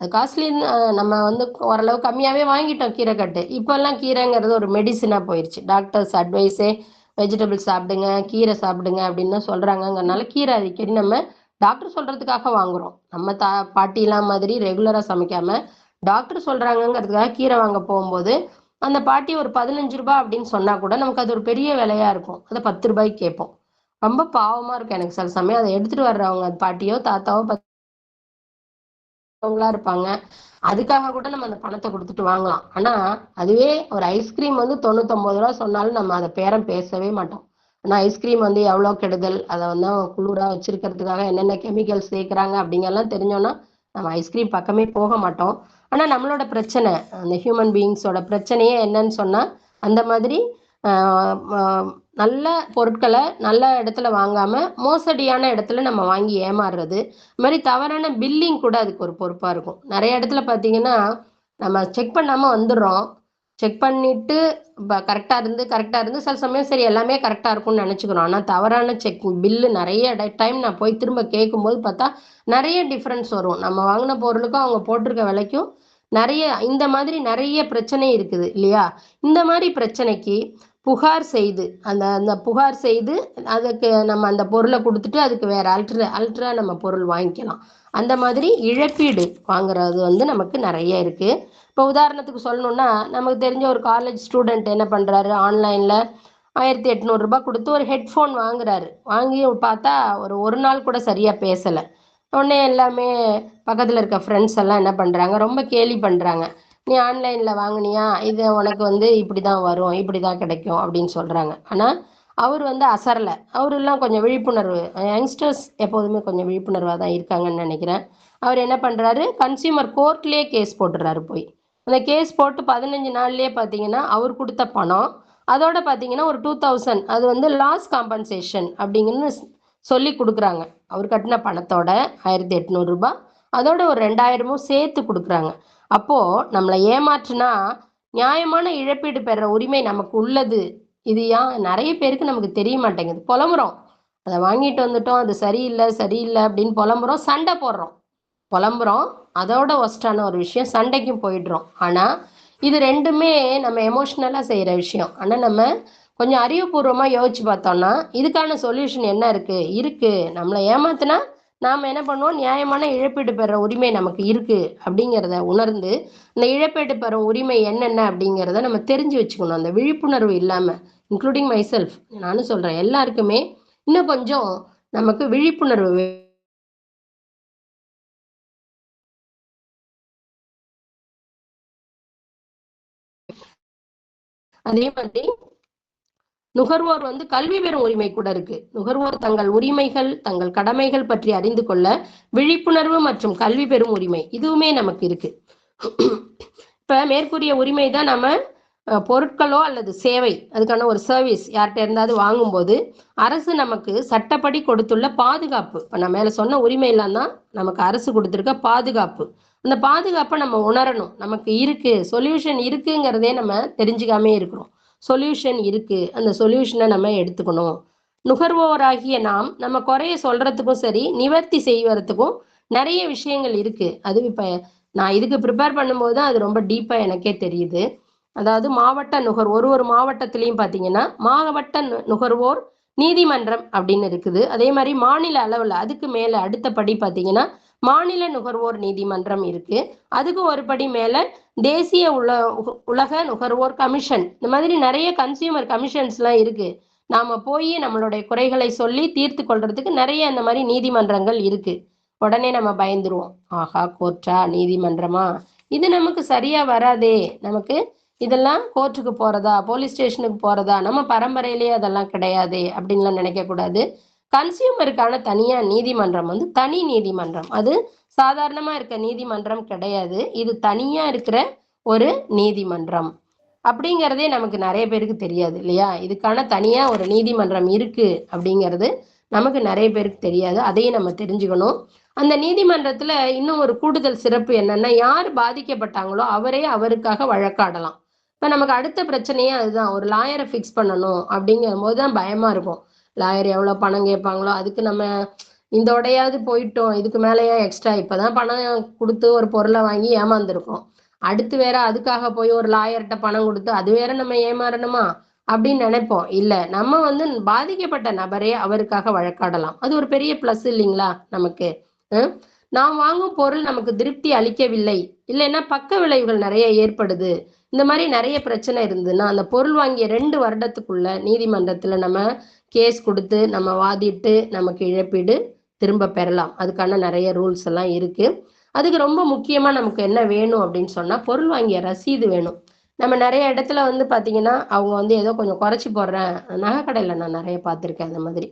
அது காஸ்ட்லின்னு நம்ம வந்து ஓரளவு கம்மியாவே வாங்கிட்டோம் கீரை கட்டு. இப்போல்லாம் கீரைங்கிறது ஒரு மெடிசினா போயிருச்சு. டாக்டர்ஸ் அட்வைஸே வெஜிடபிள்ஸ் சாப்பிடுங்க, கீரை சாப்பிடுங்க அப்படின்னு தான் சொல்றாங்கங்கிறனால கீரை அடிக்கடி நம்ம டாக்டர் சொல்றதுக்காக வாங்குறோம். நம்ம பாட்டிலாம் மாதிரி ரெகுலரா சமைக்காம டாக்டர் சொல்றாங்கங்கிறதுக்காக கீரை வாங்க போகும்போது அந்த பாட்டி ஒரு 15 ரூபாய் அப்படின்னு சொன்னா கூட நமக்கு அது ஒரு பெரிய விலையா இருக்கும். அதை 10 ரூபாய்க்கு கேட்போம். ரொம்ப பாவமா இருக்கும் எனக்கு சில சமயம். அதை எடுத்துட்டு வர்றவங்க பாட்டியோ தாத்தாவோ அவங்களா இருப்பாங்க. அதுக்காக கூட நம்ம அந்த பணத்தை கொடுத்துட்டு வாங்கலாம். ஆனா அதுவே ஒரு ஐஸ்கிரீம் வந்து 99 ரூபா சொன்னாலும் நம்ம அதை பேரம் பேசவே மாட்டோம். ஆனா ஐஸ்கிரீம் வந்து எவ்வளவு கெடுதல், அதை வந்து குளிரா வச்சிருக்கிறதுக்காக என்னென்ன கெமிக்கல் சேர்க்கிறாங்க அப்படிங்கெல்லாம் தெரிஞ்சோம்னா நம்ம ஐஸ்கிரீம் பக்கமே போக மாட்டோம். ஆனா நம்மளோட பிரச்சனை, அந்த ஹியூமன் பீயிங்ஸோட பிரச்சனையே என்னன்னு சொன்னா அந்த மாதிரி நல்ல பொருட்களை நல்ல இடத்துல வாங்காம மோசடியான இடத்துல நம்ம வாங்கி ஏமாறுறது, இது மாதிரி தவறான பில்லிங் கூட அதுக்கு ஒரு பொறுப்பா இருக்கும். நிறைய இடத்துல பார்த்தீங்கன்னா நம்ம செக் பண்ணாம வந்துடுறோம். செக் பண்ணிட்டு கரெக்டா இருந்து சில சமயம் சரி எல்லாமே கரெக்டா இருக்கும்னு நினைச்சுக்கிறோம். ஆனா தவறான செக் பில்லு நிறைய டைம் நான் போய் திரும்ப கேட்கும்போது பார்த்தா நிறைய டிஃபரன்ஸ் வரும். நம்ம வாங்கின பொருளுக்கும் அவங்க போட்டிருக்க விலைக்கும் நிறைய இந்த மாதிரி நிறைய பிரச்சனை இருக்குது இல்லையா? இந்த மாதிரி பிரச்சனைக்கு புகார் செய்து அந்த அந்த புகார் செய்து அதுக்கு நம்ம அந்த பொருளை கொடுத்துட்டு அதுக்கு வேற அல்ட்ரா நம்ம பொருள் வாங்கிக்கலாம். அந்த மாதிரி இழப்பீடு வாங்குறது வந்து நமக்கு நிறைய இருக்கு. இப்போ உதாரணத்துக்கு சொல்லணும்னா, நமக்கு தெரிஞ்ச ஒரு காலேஜ் ஸ்டூடெண்ட் என்ன பண்றாரு, ஆன்லைன்ல ரூ. 1800 குடுத்து ஒரு ஹெட்ஃபோன் வாங்குறாரு. வாங்கி பார்த்தா ஒரு நாள் கூட சரியா பேசல. உடனே எல்லாமே பக்கத்துல இருக்க ஃப்ரெண்ட்ஸ் எல்லாம் என்ன பண்றாங்க, ரொம்ப கேலி பண்றாங்க. "நீ ஆன்லைன்ல வாங்குனியா? இது உனக்கு இப்படிதான் வரும், இப்படிதான் கிடைக்கும்" அப்படின்னு சொல்றாங்க. ஆனா, அவரு அசரல. அவரெல்லாம் கொஞ்சம் விழிப்புணர்வு யங்ஸ்டர்ஸ் எப்போதுமே கொஞ்சம் விழிப்புணர்வா தான் இருக்காங்கன்னு நெனைக்கிறேன். அவர் என்ன பண்றாரு, கன்சியூமர் கோர்ட்லயே கேஸ் போட்டுறாரு போய். அந்த கேஸ் போட்டு 15 நாள்லயே பார்த்தீங்கன்னா, அவர் குடுத்த பணம், அதோட பார்த்தீங்கன்னா ஒரு 2000 அது லாஸ் காம்பன்சேஷன் அப்படிங்கன்னு சொல்லி குடுக்குறாங்க. அவர் கட்டின பணத்தோட ரூ. 1800 அதோட ஒரு 2000மும் சேர்த்து குடுக்குறாங்க. அப்போ நம்மள ஏமாற்றுனா, நியாயமான இழப்பீடு பெற உரிமை நமக்கு உள்ளது. இது நெறைய பேருக்கு நமக்கு தெரிய மாட்டேங்குது. பொலம்புறோம். அத வாங்கிட்டு வந்துட்டோம். அது சரியில்ல, சரியில்ல அப்படின்னு பொலம்புறோம். சண்ட போடுறோம். பொலம்புறோம். அதோட வொர்ஸ்ட்டான ஒரு விஷயம் சண்டைக்கும் போயிடுறோம். ஆனா, இது 2மே நம்ம எமோஷனலா செய்ற விஷயம். ஆனா, நம்ம கொஞ்சம் அறிவுபூர்வமா யோசிச்சு பார்த்தோம்னா, இதுக்கான சொல்யூஷன் என்ன இருக்கு? இருக்கு. நம்மள ஏமாத்துனா, நாம என்ன பண்ணுவோம்? நியாயமான இழப்பீடு பெற உரிமை நமக்கு இருக்கு அப்படிங்கிறத உணர்ந்து, இந்த இழப்பீடு பெறும் உரிமை என்னென்ன அப்படிங்கிறத நம்ம தெரிஞ்சு வச்சுக்கணும். அந்த விழிப்புணர்வு இல்லாம, இன்க்ளூடிங் மை செல்ஃப் நானும் சொல்றேன். எல்லாருக்குமே இன்னும் கொஞ்சம் நமக்கு விழிப்புணர்வு அதே மாதிரி நுகர்வோர் கல்வி பெறும் உரிமை கூட இருக்கு. நுகர்வோர் தங்கள் உரிமைகள், தங்கள் கடமைகள் பற்றி அறிந்து கொள்ள விழிப்புணர்வு மற்றும் கல்வி பெறும் உரிமை இதுவுமே நமக்கு இருக்கு. இப்ப மேற்கூறிய உரிமை தான் நம்ம பொருட்களோ அல்லது சேவை அதுக்கான ஒரு சர்வீஸ் யார்கிட்ட இருந்தாவது வாங்கும்போது அரசு நமக்கு சட்டப்படி கொடுத்துள்ள பாதுகாப்பு. இப்ப நான் மேல சொன்ன உரிமை எல்லாம் தான் நமக்கு அரசு கொடுத்திருக்க பாதுகாப்பு. அந்த பாதுகாப்பை நம்ம உணரணும். நமக்கு இருக்கு, சொல்யூஷன் இருக்குங்கிறதே நம்ம தெரிஞ்சுக்காமே இருக்கிறோம். சொல்யூஷன் இருக்கு. அந்த சொல்யூஷனை நம்ம எடுத்துக்கணும். நுகர்வோராகிய நாம் நம்ம குறைய சொல்றதுக்கும் சரி, நிவர்த்தி செய்வதற்கும் நிறைய விஷயங்கள் இருக்கு. அது இப்ப நான் இதுக்கு ப்ரிப்பேர் பண்ணும்போது தான் அது ரொம்ப டீப்பா எனக்கே தெரியுது. அதாவது மாவட்ட ஒரு மாவட்டத்திலையும் பார்த்தீங்கன்னா, மாவட்ட நுகர்வோர் நீதிமன்றம் அப்படின்னு இருக்குது. அதே மாரி மாநில அளவுல அதுக்கு மேல அடுத்த படி பார்த்தீங்கன்னா, மாநில நுகர்வோர் நீதிமன்றம் இருக்கு. அதுக்கு ஒரு படி மேல தேசிய உலக நுகர்வோர் கமிஷன். இந்த மாதிரி நெறைய கன்சியூமர் கமிஷன்ஸ்லாம் இருக்கு. நாம போயி நம்மளுடைய குறைகளை சொல்லி தீர்த்து கொள்றதுக்கு நெறைய இந்த மாரி நீதிமன்றங்கள் இருக்கு. உடனே நம்ம பயந்துருவோம். ஆஹா! கோர்ட்டா? நீதிமன்றமா? இது நமக்கு சரியா வராதே! நமக்கு இதெல்லாம் கோர்ட்டுக்கு போறதா, போலீஸ் ஸ்டேஷனுக்கு போறதா, நம்ம பரம்பரையிலேயே அதெல்லாம் கிடையாதே! அப்படின்லாம் நினைக்கக்கூடாது. கன்சியூமருக்கான தனியா நீதிமன்றம் தனி நீதிமன்றம். அது சாதாரணமா இருக்க நீதிமன்றம் கிடையாது. இது தனியா இருக்கிற ஒரு நீதிமன்றம். அப்படிங்கிறதே நமக்கு நெறைய பேருக்கு தெரியாது இல்லையா? இதுக்கான தனியா ஒரு நீதிமன்றம் இருக்கு அப்படிங்கிறது நமக்கு நெறைய பேருக்கு தெரியாது. அதையும் நம்ம தெரிஞ்சுக்கணும். அந்த நீதிமன்றத்துல இன்னும் ஒரு கூடுதல் சிறப்பு என்னன்னா, யார் பாதிக்கப்பட்டாங்களோ அவரே அவருக்காக வழக்காடலாம். இப்ப நமக்கு அடுத்த பிரச்சனையே அதுதான். ஒரு லாயர ஃபிக்ஸ் பண்ணணும் அப்படிங்கும்போது தான் பயமா இருக்கும். லாயர் எவ்வளோ பணம் கேட்பாங்களோ, அதுக்கு நம்ம இதோடயாவது போயிட்டோம். இதுக்கு மேல ஏன் எக்ஸ்ட்ரா இப்பதான் பணம் குடுத்து ஒரு பொருள வாங்கி ஏமாந்துருக்கோம். அடுத்து வேற அதுக்காக போய் ஒரு லாயர்ட்ட பணம் குடுத்து, அது வேற நம்ம ஏமாறணுமா? அப்படின்னு நெனைப்போம். இல்ல, நம்ம பாதிக்கப்பட்ட நபரே அவருக்காக வழக்காடலாம். அது ஒரு பெரிய பிளஸ் இல்லைங்களா நமக்கு? அ. நாம் வாங்கும் பொருள் நமக்கு திருப்தி அளிக்கவில்லை. இல்லைன்னா பக்க விளைவுகள் நெறைய ஏற்படுது. இந்த மாரி நெறைய பிரச்சனை இருந்ததுன்னா, அந்த பொருள் வாங்கிய 2 வருடத்துக்குள்ள நீதிமன்றத்துல நம்ம கேஸ் குடுத்து, நம்ம வாதிட்டு, நமக்கு இழப்பீடு திரும்ப பெறலாம். அதுக்கான நெறைய ரூல்ஸ் எல்லாம் இருக்கு. அதுக்கு ரொம்ப முக்கியமா நமக்கு என்ன வேணும் அப்படின்னு சொன்னா, பொருள் வாங்கிய ரசீது வேணும். நம்ம நெறைய இடத்துல பார்த்தீங்கன்னா, அவங்க ஏதோ கொஞ்சம் குறைச்சு போடுறேன் நகை கடையில நான் நெறைய பார்த்துருக்கேன் அந்த மாதிரி.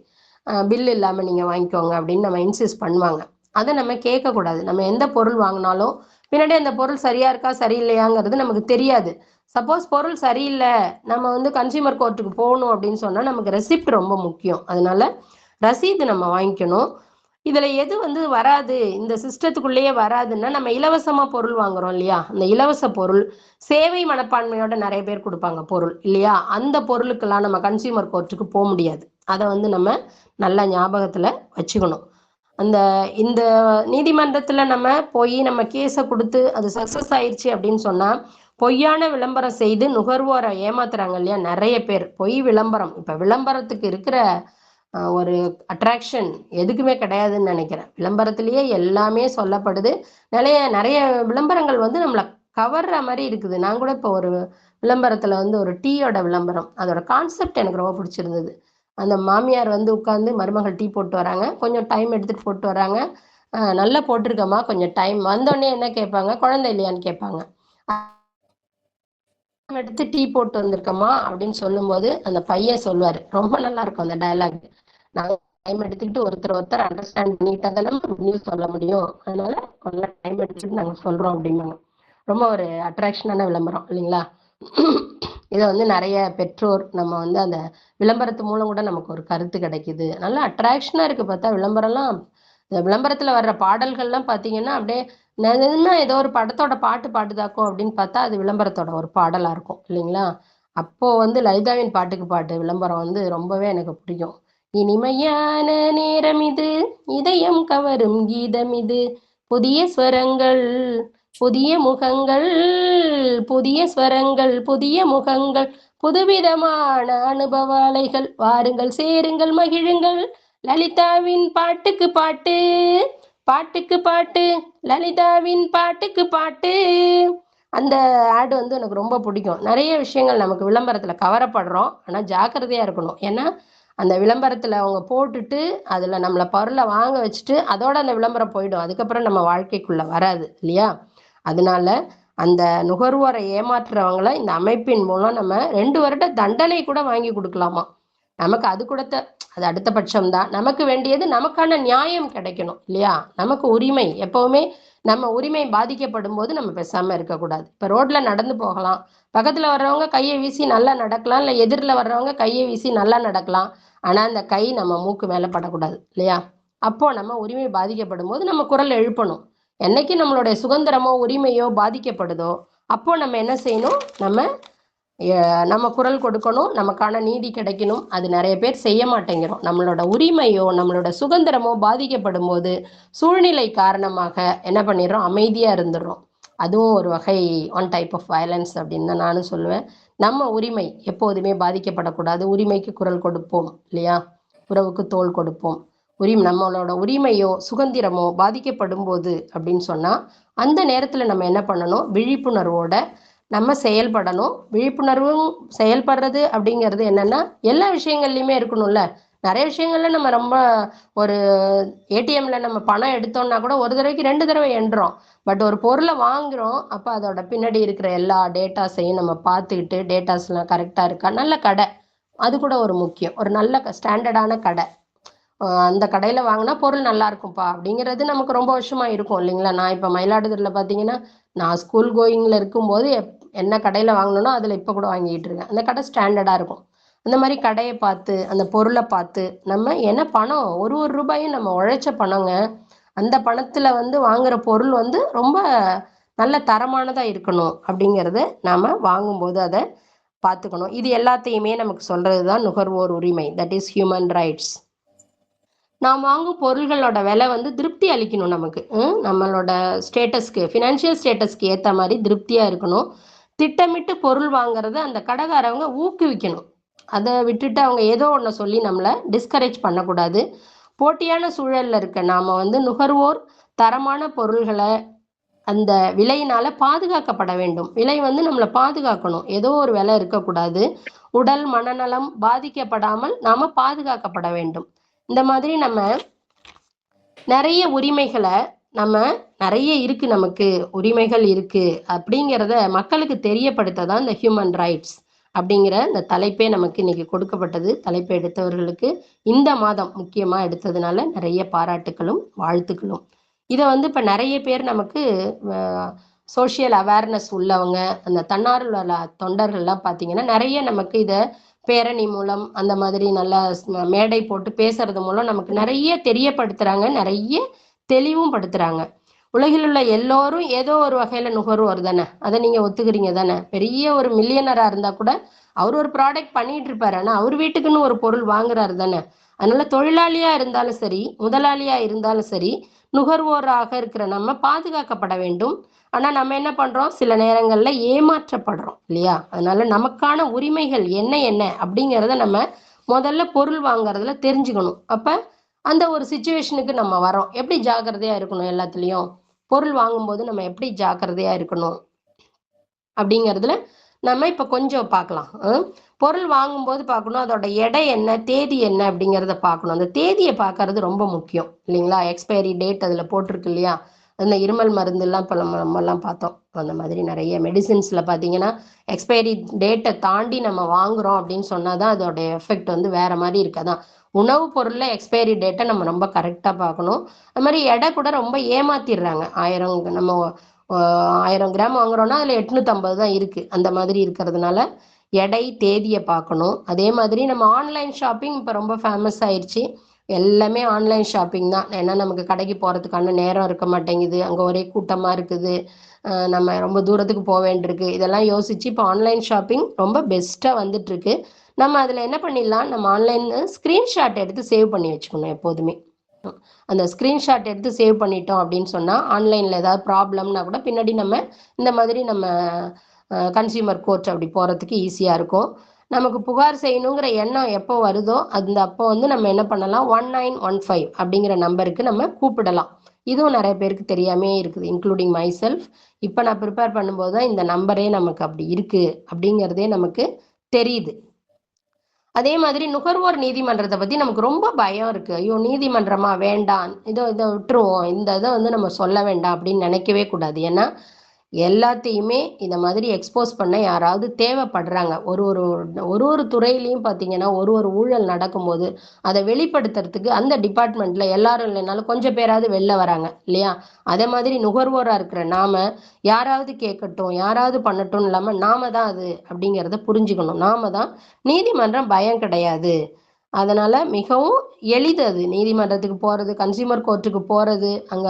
பில் இல்லாம நீங்க வாங்கிக்கோங்க அப்படின்னு நம்ம இன்சிஸ்ட் பண்ணுவாங்க. அத நம்ம கேட்கக்கூடாது. நம்ம எந்த பொருள் வாங்குனாலும், பின்னாடி அந்த பொருள் சரியா இருக்கா, சரியில்லையாங்கிறது நமக்கு தெரியாது. சப்போஸ் பொருள் சரியில்ல, நம்ம கன்சியூமர் கோர்ட்டுக்கு போணும் அப்படின்னு சொன்னா, நமக்கு ரெசிப்ட் ரொம்ப முக்கியம். அதனால ரசீது நம்ம வாங்கிக்கணும். இதுல எது வராது, இந்த சிஸ்டத்துக்குள்ளேயே வராதுன்னா, நம்ம இலவசமா பொருள் வாங்குறோம் இல்லையா? அந்த இலவச பொருள், சேவை மனப்பான்மையோட நெறைய பேர் குடுப்பாங்க பொருள், இல்லையா? அந்த பொருளுக்கெல்லாம் நம்ம கன்சியூமர் கோர்ட்டுக்கு முடியாது. அத நம்ம நல்லா ஞாபகத்துல வச்சுக்கணும். அந்த இந்த நீதிமன்றத்துல நம்ம போயி நம்ம கேஸ குடுத்து, அது சக்சஸ் ஆயிருச்சு அப்படின்னு சொன்னா, பொய்யான விளம்பரம் செய்து நுகர்வோர ஏமாத்துறாங்க இல்லையா? நெறைய பேர். பொய் விளம்பரம். இப்ப விளம்பரத்துக்கு இருக்கிற ஒரு அட்ராக்ஷன் எதுக்குமே கிடையாதுன்னு நெனைக்கிறேன். விளம்பரத்திலேயே எல்லாமே சொல்லப்படுது. நெறைய நெறைய விளம்பரங்கள் நம்மள கவர்ற மாதிரி இருக்குது. நான் கூட இப்போ ஒரு விளம்பரத்துல வந்து ஒரு டீயோட விளம்பரம், அதோட கான்செப்ட் எனக்கு ரொம்ப பிடிச்சிருந்தது. அந்த மாமியார் வந்து உட்காந்து மருமகள் டீ போட்டு வராங்க, கொஞ்சம் டைம் எடுத்துட்டு போட்டு வராங்க. நல்லா போட்டிருக்கம்மா, கொஞ்சம் டைம். வந்தோடனே என்ன கேட்பாங்க, குழந்தை இல்லையான்னு கேட்பாங்க. எடுத்து டீ போட்டு வந்திருக்கம்மா அப்படின்னு சொல்லும்போது அந்த பையன் சொல்லுவாரு, ரொம்ப நல்லா இருக்கும் அந்த டயலாக். நாங்க டைம் எடுத்துக்கிட்டு ஒருத்தர் அண்டர்ஸ்டாண்ட் பண்ணிட்டா தானே நியூஸ் சொல்ல முடியும், அதனால கொஞ்சம் டைம் எடுத்துக்கிட்டு நாங்க சொல்றோம் அப்படிம்பாங்க. ரொம்ப ஒரு அட்ராக்ஷனான விளம்பரம் இல்லைங்களா? இதை வந்து நிறைய பெற்றோர் நம்ம வந்து அந்த விளம்பரத்து மூலம் கூட நமக்கு ஒரு கருத்து கிடைக்குது. நல்லா அட்ராக்ஷனா இருக்கு பார்த்தா விளம்பரம்லாம். இந்த விளம்பரத்துல வர்ற பாடல்கள்லாம் பார்த்தீங்கன்னா அப்படியே நிஜமா ஏதோ ஒரு படத்தோட பாட்டு பாடுதாக்கும் அப்படின்னு பார்த்தா அது விளம்பரத்தோட ஒரு பாடலா இருக்கும் இல்லைங்களா? அப்போ வந்து லலிதாவின் பாட்டுக்கு பாட்டு விளம்பரம் வந்து ரொம்பவே எனக்கு பிடிக்கும். இனிமையான நேரம் இது, இதயம் கவரும் கீதம் இது, புதிய ஸ்வரங்கள் புதிய முகங்கள், புதிய ஸ்வரங்கள் புதிய முகங்கள், புதுவிதமான அனுபவ அலைகள், வாருங்கள் சேருங்கள் மகிழுங்கள், லலிதாவின் பாட்டுக்கு பாட்டு, பாட்டுக்கு பாட்டு, லலிதாவின் பாட்டுக்கு பாட்டு. அந்த ஆட் வந்து எனக்கு ரொம்ப பிடிக்கும். நிறைய விஷயங்கள் நமக்கு விளம்பரத்துல கவரப்படுறோம். ஆனா ஜாக்கிரதையா இருக்கணும். ஏன்னா அந்த விளம்பரத்துல அவங்க போட்டுட்டு அதுல நம்மள பொருளை வாங்க வச்சுட்டு அதோட அந்த விளம்பரம் போயிடும். அதுக்கப்புறம் நம்ம வாழ்க்கைக்குள்ள வராது இல்லையா? அதனால அந்த நுகர்வோரை ஏமாற்றுறவங்கள இந்த அமைப்பின் மூலம் நம்ம 2 வருட தண்டனை கூட வாங்கி கொடுக்கலாமா. நமக்கு அது கொடுத்த அது அடுத்த பட்சம் தான். நமக்கு வேண்டியது நமக்கான நியாயம் கிடைக்கணும் இல்லையா? நமக்கு உரிமை எப்பவுமே நம்ம உரிமை பாதிக்கப்படும் போது நம்ம பேசாம இருக்கக்கூடாது. இப்ப ரோட்ல நடந்து போகலாம். பக்கத்துல வர்றவங்க கையை வீசி நல்லா நடக்கலாம். இல்ல எதிரில வர்றவங்க கையை வீசி நல்லா நடக்கலாம். ஆனா அந்த கை நம்ம மூக்கு மேல படக்கூடாது இல்லையா? அப்போ நம்ம உரிமை பாதிக்கப்படும் போது நம்ம குரல் எழுப்பணும். என்னைக்கு நம்மளுடைய சுதந்திரமோ உரிமையோ பாதிக்கப்படுதோ அப்போ நம்ம என்ன செய்யணும், நம்ம குரல் கொடுக்கணும், நமக்கான நீதி கிடைக்கணும். அது நிறைய பேர் செய்ய மாட்டேங்கிறோம். நம்மளோட உரிமையோ நம்மளோட சுதந்திரமோ பாதிக்கப்படும் போது சூழ்நிலை காரணமாக என்ன பண்ணிடுறோம், அமைதியா இருந்துடுறோம். அதுவும் ஒரு வகை ஒன் டைப் ஆஃப் வயலன்ஸ் அப்படின்னு தான் நானும் சொல்லுவேன். நம்ம உரிமை எப்போதுமே பாதிக்கப்படக்கூடாது. உரிமைக்கு குரல் கொடுப்போம் இல்லையா? உறவுக்கு தோள் கொடுப்போம். நம்மளோட உரிமையோ சுதந்திரமோ பாதிக்கப்படும் போது அப்படின்னு சொன்னா அந்த நேரத்துல நம்ம என்ன பண்ணணும், விழிப்புணர்வோட நம்ம செயல்படணும். விழிப்புணர்வும் செயல்படுறது அப்படிங்கிறது என்னன்னா எல்லா விஷயங்கள்லையுமே இருக்கணும்ல. நிறைய விஷயங்கள்ல நம்ம ரொம்ப ஒரு ஏடிஎம்ல நம்ம பணம் எடுத்தோம்னா கூட ஒரு தடவைக்கு 2 தடவை எண்றோம். பட் ஒரு பொருளை வாங்குறோம், அப்ப அதோட பின்னாடி இருக்கிற எல்லா டேட்டாஸையும் நம்ம பார்த்துக்கிட்டு டேட்டாஸ்லாம் கரெக்டா இருக்கா, நல்ல கடை அது கூட ஒரு முக்கியம். ஒரு நல்ல ஸ்டாண்டர்டான கடை, அந்த கடையில வாங்கினா பொருள் நல்லா இருக்கும்ப்பா அப்படிங்கிறது நமக்கு ரொம்ப வருஷமா இருக்கும் இல்லைங்களா? நான் இப்போ மயிலாடுதுறையில பார்த்தீங்கன்னா நான் ஸ்கூல் கோயிங்ல இருக்கும்போது என்ன கடையில வாங்கினோனோ அதில் இப்போ கூட வாங்கிட்டு இருக்கேன். அந்த கடை ஸ்டாண்டர்டாக இருக்கும். அந்த மாதிரி கடையை பார்த்து அந்த பொருளை பார்த்து நம்ம என்ன பணம் ஒரு ஒரு ரூபாயும் நம்ம உழைச்ச பணங்க. அந்த பணத்துல வந்து வாங்குற பொருள் வந்து ரொம்ப நல்ல தரமானதா இருக்கணும் அப்படிங்கிறத நாம வாங்கும்போது அதை பார்த்துக்கணும். இது எல்லாத்தையுமே நமக்கு சொல்றது தான் நுகர்வோர் உரிமை, தட் இஸ் ஹியூமன் ரைட்ஸ். நாம் வாங்கும் பொருள்களோட விலை வந்து திருப்தி அளிக்கணும் நமக்கு. நம்மளோட ஸ்டேட்டஸ்க்கு ஃபினான்ஷியல் ஸ்டேட்டஸ்க்கு ஏற்ற மாதிரி திருப்தியாக இருக்கணும். திட்டமிட்டு பொருள் வாங்குறத அந்த கடைக்காரவங்க ஊக்குவிக்கணும். அதை விட்டுட்டு அவங்க ஏதோ ஒன்று சொல்லி நம்மளை டிஸ்கரேஜ் பண்ணக்கூடாது. போட்டியான சூழலில் இருக்க நாம் வந்து நுகர்வோர் தரமான பொருள்களை அந்த விலையினால பாதுகாக்கப்பட வேண்டும். விலை வந்து நம்மளை பாதுகாக்கணும். ஏதோ ஒரு விலை இருக்கக்கூடாது. உடல் மனநலம் பாதிக்கப்படாமல் நாம பாதுகாக்கப்பட வேண்டும். இந்த மாதிரி நம்ம நிறைய உரிமைகளை நம்ம நிறைய இருக்கு, நமக்கு உரிமைகள் இருக்கு அப்படிங்கிறத மக்களுக்கு தெரியப்படுத்த தான் இந்த ஹியூமன் ரைட்ஸ் அப்படிங்கிற இந்த தலைப்பே நமக்கு இன்னைக்கு கொடுக்கப்பட்டது. தலைப்பை எடுத்தவர்களுக்கு இந்த மாதம் முக்கியமா எடுத்ததுனால நிறைய பாராட்டுகளும் வாழ்த்துக்களும். இதை வந்து இப்போ நிறைய பேர் நமக்கு சோஷியல் அவேர்னஸ் உள்ளவங்க, அந்த தன்னார்வல தொண்டர்கள்லாம் பார்த்தீங்கன்னா நிறைய நமக்கு இதை பேரணி மூலம் அந்த மாதிரி நல்லா மேடை போட்டு பேசுறது மூலம் நமக்கு நிறைய தெரியப்படுத்துறாங்க, நிறைய தெளிவும் படுத்துறாங்க. உலகில் உள்ள எல்லோரும் ஏதோ ஒரு வகையில நுகர்வோர் தானே, அதை நீங்க ஒத்துக்கிறீங்க தானே? பெரிய ஒரு மில்லியனரா இருந்தா கூட அவர் ஒரு ப்ராடக்ட் பண்ணிட்டு இருப்பாரு, ஆனா அவர் வீட்டுக்குன்னு ஒரு பொருள் வாங்குறாரு தானே. அதனால தொழிலாளியா இருந்தாலும் சரி முதலாளியா இருந்தாலும் சரி நுகர்வோராக இருக்கிற நம்ம பாதுகாக்கப்பட வேண்டும். ஆனா நம்ம என்ன பண்றோம், சில நேரங்கள்ல ஏமாற்றப்படுறோம் இல்லையா? அதனால நமக்கான உரிமைகள் என்ன என்ன அப்படிங்கிறத நம்ம முதல்ல பொருள் வாங்குறதுல தெரிஞ்சுக்கணும். அப்ப அந்த ஒரு சிச்சுவேஷனுக்கு நம்ம வரோம், எப்படி ஜாக்கிரதையா இருக்கணும் எல்லாத்துலயும். பொருள் வாங்கும்போது நம்ம எப்படி ஜாக்கிரதையா இருக்கணும், அப்படிங்கிறதுல நம்ம இப்போ கொஞ்சம் பார்க்கலாம். பொருள் வாங்கும்போது பார்க்கணும், அதோட எடை என்ன, தேதி என்ன அப்படிங்கிறத பார்க்கணும். அந்த தேதியை பார்க்கறது ரொம்ப முக்கியம் இல்லைங்களா? எக்ஸ்பைரி டேட் அதில் போட்டிருக்கு இல்லையா? அந்த இருமல் மருந்துலாம் இப்போ நம்மலாம் பார்த்தோம். அந்த மாதிரி நிறைய மெடிசின்ஸில் பார்த்தீங்கன்னா எக்ஸ்பைரி டேட்டை தாண்டி நம்ம வாங்குறோம் அப்படின்னு சொன்னால் தான் அதோட எஃபெக்ட் வந்து வேற மாதிரி இருக்காதான். உணவுப் பொருளில் எக்ஸ்பைரி டேட்டை நம்ம ரொம்ப கரெக்டாக பார்க்கணும். அது மாதிரி எடை கூட ரொம்ப ஏமாத்திடுறாங்க. 1000 நம்ம 1000 கிராம் வாங்குறோம்னா அதில் 850 தான் இருக்கு. அந்த மாதிரி இருக்கிறதுனால எடை தேதியை பார்க்கணும். அதே மாதிரி நம்ம ஆன்லைன் ஷாப்பிங் இப்போ ரொம்ப ஃபேமஸ் ஆயிடுச்சு. எல்லாமே ஆன்லைன் ஷாப்பிங் தான். ஏன்னா நமக்கு கடைக்கு போகிறதுக்கான நேரம் இருக்க மாட்டேங்குது, அங்கே ஒரே கூட்டமாக இருக்குது, நம்ம ரொம்ப தூரத்துக்கு போக வேண்டியிருக்கு. இதெல்லாம் யோசிச்சு இப்போ ஆன்லைன் ஷாப்பிங் ரொம்ப பெஸ்ட்டாக வந்துட்டு இருக்கு. நம்ம அதில் என்ன பண்ணிடலாம், நம்ம ஆன்லைன் ஸ்க்ரீன்ஷாட் எடுத்து சேவ் பண்ணி வச்சுக்கணும் எப்போதுமே. அந்த ஸ்க்ரீன்ஷாட் எடுத்து சேவ் பண்ணிட்டோம் அப்படின்னு சொன்னால் ஆன்லைனில் ஏதாவது ப்ராப்ளம்னா கூட பின்னாடி நம்ம இந்த மாதிரி நம்ம கன்சியூமர் கோர்ட் அப்படி போகிறதுக்கு ஈஸியாக இருக்கும். நமக்கு புகார் செய்யணுங்கிற எண்ணம் எப்போ வருதோ அந்த அப்போ வந்து நம்ம என்ன பண்ணலாம், 1915 அப்படிங்கிற நம்பருக்கு நம்ம கூப்பிடலாம். இதுவும் நிறைய பேருக்கு தெரியாமே இருக்குது, இன்க்ளூடிங் மை செல்ஃப். இப்போ நான் ப்ரிப்பேர் பண்ணும்போது தான் இந்த நம்பரே நமக்கு அப்படி இருக்கு அப்படிங்கிறதே நமக்கு தெரியுது. அதே மாதிரி நுகர்வோர் நீதிமன்றத்தை பத்தி நமக்கு ரொம்ப பயம் இருக்கு. ஐயோ, நீதிமன்றமா வேண்டாம், இதை விட்டுருவோம், இந்த இதை வந்து நம்ம சொல்ல வேண்டாம் அப்படின்னு நினைக்கவே கூடாது. ஏன்னா எல்லாத்தையுமே இந்த மாதிரி எக்ஸ்போஸ் பண்ண யாராவது தேவைப்படுறாங்க. ஒரு ஒரு ஒரு ஒரு துறையிலையும் பார்த்தீங்கன்னா ஒரு ஒரு ஊழல் நடக்கும்போது அதை வெளிப்படுத்துறதுக்கு அந்த டிபார்ட்மெண்ட்ல எல்லாரும் இல்லைனாலும் கொஞ்சம் பேராவது வெளில வராங்க இல்லையா? அதே மாதிரி நுகர்வோரா இருக்கிற நாம யாராவது கேட்கட்டும், யாராவது பண்ணட்டும் இல்லாம நாம தான் அது அப்படிங்கிறத புரிஞ்சுக்கணும். நாம தான். நீதிமன்றம் பயம் கிடையாது. அதனால மிகவும் எளிது அது. நீதிமன்றத்துக்கு போறது, கன்சியூமர் கோர்ட்டுக்கு போறது, அங்க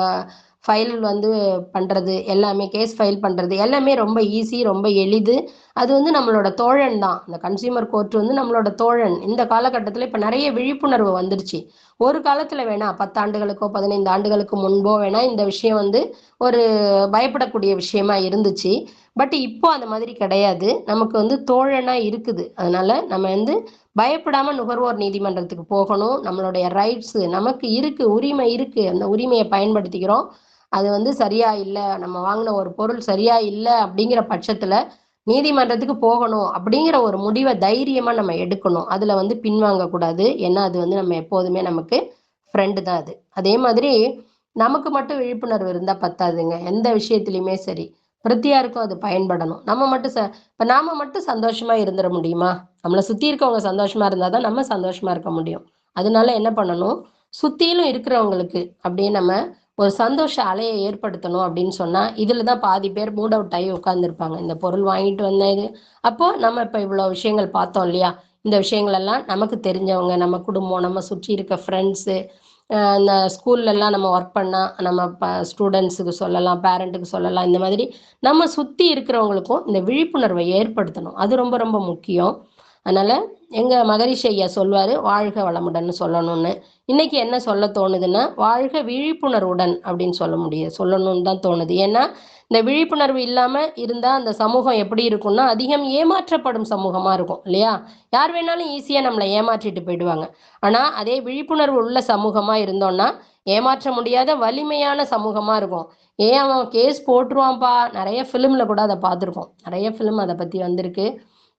ஃபைல் வந்து பண்றது, எல்லாமே கேஸ் ஃபைல் பண்றது எல்லாமே ரொம்ப ஈஸி, ரொம்ப எளிது. அது வந்து நம்மளோட தோழன் தான். இந்த கன்சியூமர் கோர்ட் வந்து நம்மளோட தோழன். இந்த காலகட்டத்தில் இப்போ நிறைய விழிப்புணர்வு வந்துருச்சு. ஒரு காலத்துல வேணா 10 ஆண்டுகளுக்கோ 15 ஆண்டுகளுக்கு முன்போ வேணா இந்த விஷயம் வந்து ஒரு பயப்படக்கூடிய விஷயமா இருந்துச்சு. பட் இப்போ அந்த மாதிரி கிடையாது. நமக்கு வந்து தோழனா இருக்குது. அதனால நம்ம வந்து பயப்படாம நுகர்வோர் நீதிமன்றத்துக்கு போகணும். நம்மளுடைய ரைட்ஸ் நமக்கு இருக்கு, உரிமை இருக்கு. அந்த உரிமையை பயன்படுத்திக்கிறோம். அது வந்து சரியா இல்ல, நம்ம வாங்கின ஒரு பொருள் சரியா இல்ல அப்படிங்கிற பட்சத்துல நீதிமன்றத்துக்கு போகணும் அப்படிங்கிற ஒரு முடிவை தைரியமா நம்ம எடுக்கணும். அதுல வந்து பின்வாங்க கூடாது. ஏன்னா அது வந்து நம்ம எப்போதுமே நமக்கு ஃப்ரெண்டு தான் அது. அதே மாதிரி நமக்கு மட்டும் விழிப்புணர்வு இருந்தா பத்தாதுங்க. எந்த விஷயத்திலயுமே சரி. பிரத்தியாருக்கும் அது பயன்படணும். இப்ப நாம மட்டும் சந்தோஷமா இருந்துட முடியுமா? நம்மள சுத்தி இருக்கவங்க சந்தோஷமா இருந்தா தான் நம்ம சந்தோஷமா இருக்க முடியும். அதனால என்ன பண்ணணும், சுத்திலும் இருக்கிறவங்களுக்கு அப்படியே நம்ம ஒரு சந்தோஷ அலையை ஏற்படுத்தணும் அப்படின்னு சொன்னா, இதுல தான் பாதி பேர் மூட் அவுட் ஆகி உட்கார்ந்துருப்பாங்க. இந்த பொருள் வாங்கிட்டு வந்தேன் இது. அப்போ நம்ம இப்ப இவ்வளவு விஷயங்கள் பார்த்தோம் இல்லையா? இந்த விஷயங்கள் எல்லாம் நமக்கு தெரிஞ்சவங்க, நம்ம குடும்பம், நம்ம சுற்றி இருக்க ஃப்ரெண்ட்ஸு, இந்த ஸ்கூல்லலாம் நம்ம ஒர்க் பண்ணா, நம்ம ஸ்டூடெண்ட்ஸுக்கு சொல்லலாம், பேரண்ட்டுக்கு சொல்லலாம். இந்த மாதிரி நம்ம சுத்தி இருக்கிறவங்களுக்கும் இந்த விழிப்புணர்வை ஏற்படுத்தணும். அது ரொம்ப ரொம்ப முக்கியம். அதனால எங்க மகரிஷி ஐயா சொல்வாரு, வாழ்க வளமுடன்னு சொல்லணும்னு. இன்னைக்கு என்ன சொல்ல தோணுதுன்னா, வாழ்க விழிப்புணர்வுடன் அப்படின்னு சொல்லணும்னு தான் தோணுது. ஏன்னா இந்த விழிப்புணர்வு இல்லாம இருந்தா அந்த சமூகம் எப்படி இருக்கும்னா, அதிகம் ஏமாற்றப்படும் சமூகமா இருக்கும் இல்லையா? யார் வேணாலும் ஈஸியா நம்மளை ஏமாற்றிட்டு போயிடுவாங்க. ஆனா அதே விழிப்புணர்வு உள்ள சமூகமா இருந்தோம்னா ஏமாற்ற முடியாத வலிமையான சமூகமா இருக்கும். ஏன் அவன் கேஸ் போட்டுருவான்ப்பா, நிறைய ஃபிலிம்ல கூட அதை பார்த்துருக்கோம். நிறைய ஃபிலிம் அதை பத்தி வந்திருக்கு.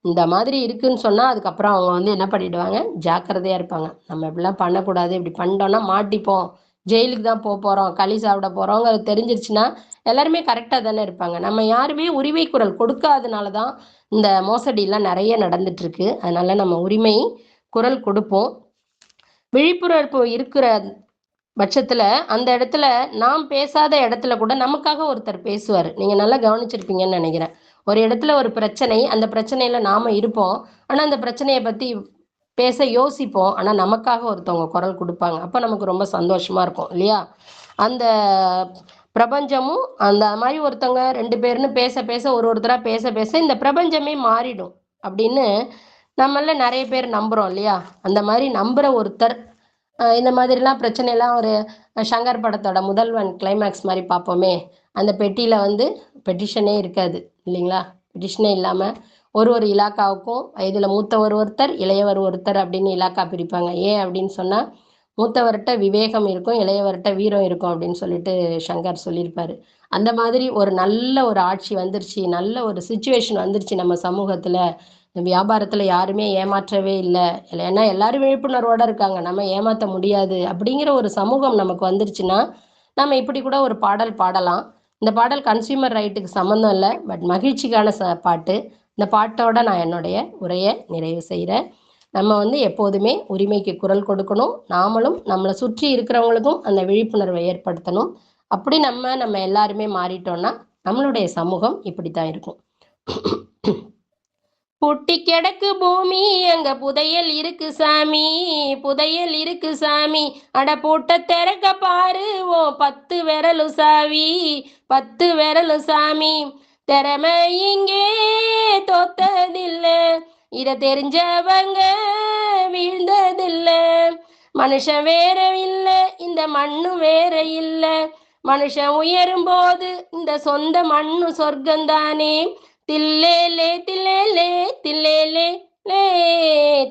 இந்த மாதிரி இருக்குன்னு சொன்னா அதுக்கப்புறம் அவங்க வந்து என்ன பண்ணிடுவாங்க, ஜாக்கிரதையா இருப்பாங்க. நம்ம இப்படிலாம் பண்ணக்கூடாது, இப்படி பண்ணிட்டோம்னா மாட்டிப்போம், ஜெயிலுக்கு தான் போறோம், களி சாப்பிட போறோங்கிறது தெரிஞ்சிருச்சுன்னா எல்லாருமே கரெக்டா தானே இருப்பாங்க. நம்ம யாருமே உரிமை குரல் கொடுக்காதனால தான் இந்த மோசடிலாம் நிறைய நடந்துட்டு இருக்கு. அதனால நம்ம உரிமை குரல் கொடுப்போம். விழிப்புணர்வு இருக்கிற பட்சத்துல அந்த இடத்துல நாம் பேசாத இடத்துல கூட நமக்காக ஒருத்தர் பேசுவாரு. நீங்க நல்லா கவனிச்சிருப்பீங்கன்னு நினைக்கிறேன். ஒரு இடத்துல ஒரு பிரச்சனை, அந்த பிரச்சனையில நாம இருப்போம். ஆனா அந்த பிரச்சனையை பத்தி பேச யோசிப்போம். ஆனா நமக்காக ஒருத்தவங்க குரல் கொடுப்பாங்க. அப்ப நமக்கு ரொம்ப சந்தோஷமா இருக்கும் இல்லையா? அந்த பிரபஞ்சமும் அந்த மாதிரி ஒருத்தவங்க 2 பேர்னு பேச பேச ஒருத்தரா பேச பேச இந்த பிரபஞ்சமே மாறிடும் அப்படின்னு நம்மள நிறைய பேர் நம்புறோம் இல்லையா? அந்த மாதிரி நம்புற ஒருத்தர் இந்த மாதிரிலாம் பிரச்சனைலாம் ஒரு சங்கர் படத்தோட முதல்வன் கிளைமேக்ஸ் மாதிரி பார்ப்போமே, அந்த பெட்டியில வந்து பெட்டிஷனே இருக்காது இல்லைங்களா? பெட்டிஷனே இல்லாம ஒரு ஒரு இலாக்காவுக்கும் வயதில் மூத்தவர் ஒருத்தர், இளையவர் ஒருத்தர் அப்படின்னு இலாக்கா பிரிப்பாங்க. ஏன் அப்படின்னு சொன்னா, மூத்தவர்கிட்ட விவேகம் இருக்கும், இளையவர்கிட்ட வீரம் இருக்கும் அப்படின்னு சொல்லிட்டு சங்கர் சொல்லியிருப்பாரு. அந்த மாதிரி ஒரு நல்ல ஒரு ஆட்சி வந்துருச்சு, நல்ல ஒரு சிச்சுவேஷன் வந்துருச்சு நம்ம சமூகத்துல. வியாபாரத்துல யாருமே ஏமாற்றவே இல்ல. ஏன்னா எல்லாரும் விழிப்புணர்வோட இருக்காங்க. நம்ம ஏமாத்த முடியாது அப்படிங்கிற ஒரு சமூகம் நமக்கு வந்துருச்சுன்னா, நம்ம இப்படி கூட ஒரு பாடல் பாடலாம். இந்த பாடல் கன்சியூமர் ரைட்டுக்கு சம்மந்தம் இல்ல. பட் மகிழ்ச்சிக்கான பாட்டு. இந்த பாட்டோட நான் என்னுடைய உரைய நிறைவு செய்றேன். நம்ம வந்து எப்போதுமே உரிமைக்கு குரல் கொடுக்கணும். நாமளும் நம்மள சுற்றி இருக்கிறவங்களுக்கும் அந்த விழிப்புணர்வை ஏற்படுத்தணும். அப்படி நம்ம எல்லாருமே மாறிட்டோம்னா, நம்மளுடைய சமூகம் இப்படித்தான் இருக்கும். புட்டி கிடக்கு பூமி அங்க புதையல் இருக்கு சாமி, புதையல் இருக்கு சாமி. அட பூட்ட திறக்க பாரு ஓ 10 விரலும் சாவி, 10 விரலும் சாமி. திறமை இங்கே தோத்ததில்ல, இத தெரிஞ்சவங்க வீழ்ந்ததில்ல. மனுஷன் வேற இல்ல, இந்த மண்ணு வேற இல்ல. மனுஷன் உயரும் போது இந்த சொந்த மண்ணு சொர்க்கந்தானே. தில்லேலே தில்லேலே தில்லேலே லே,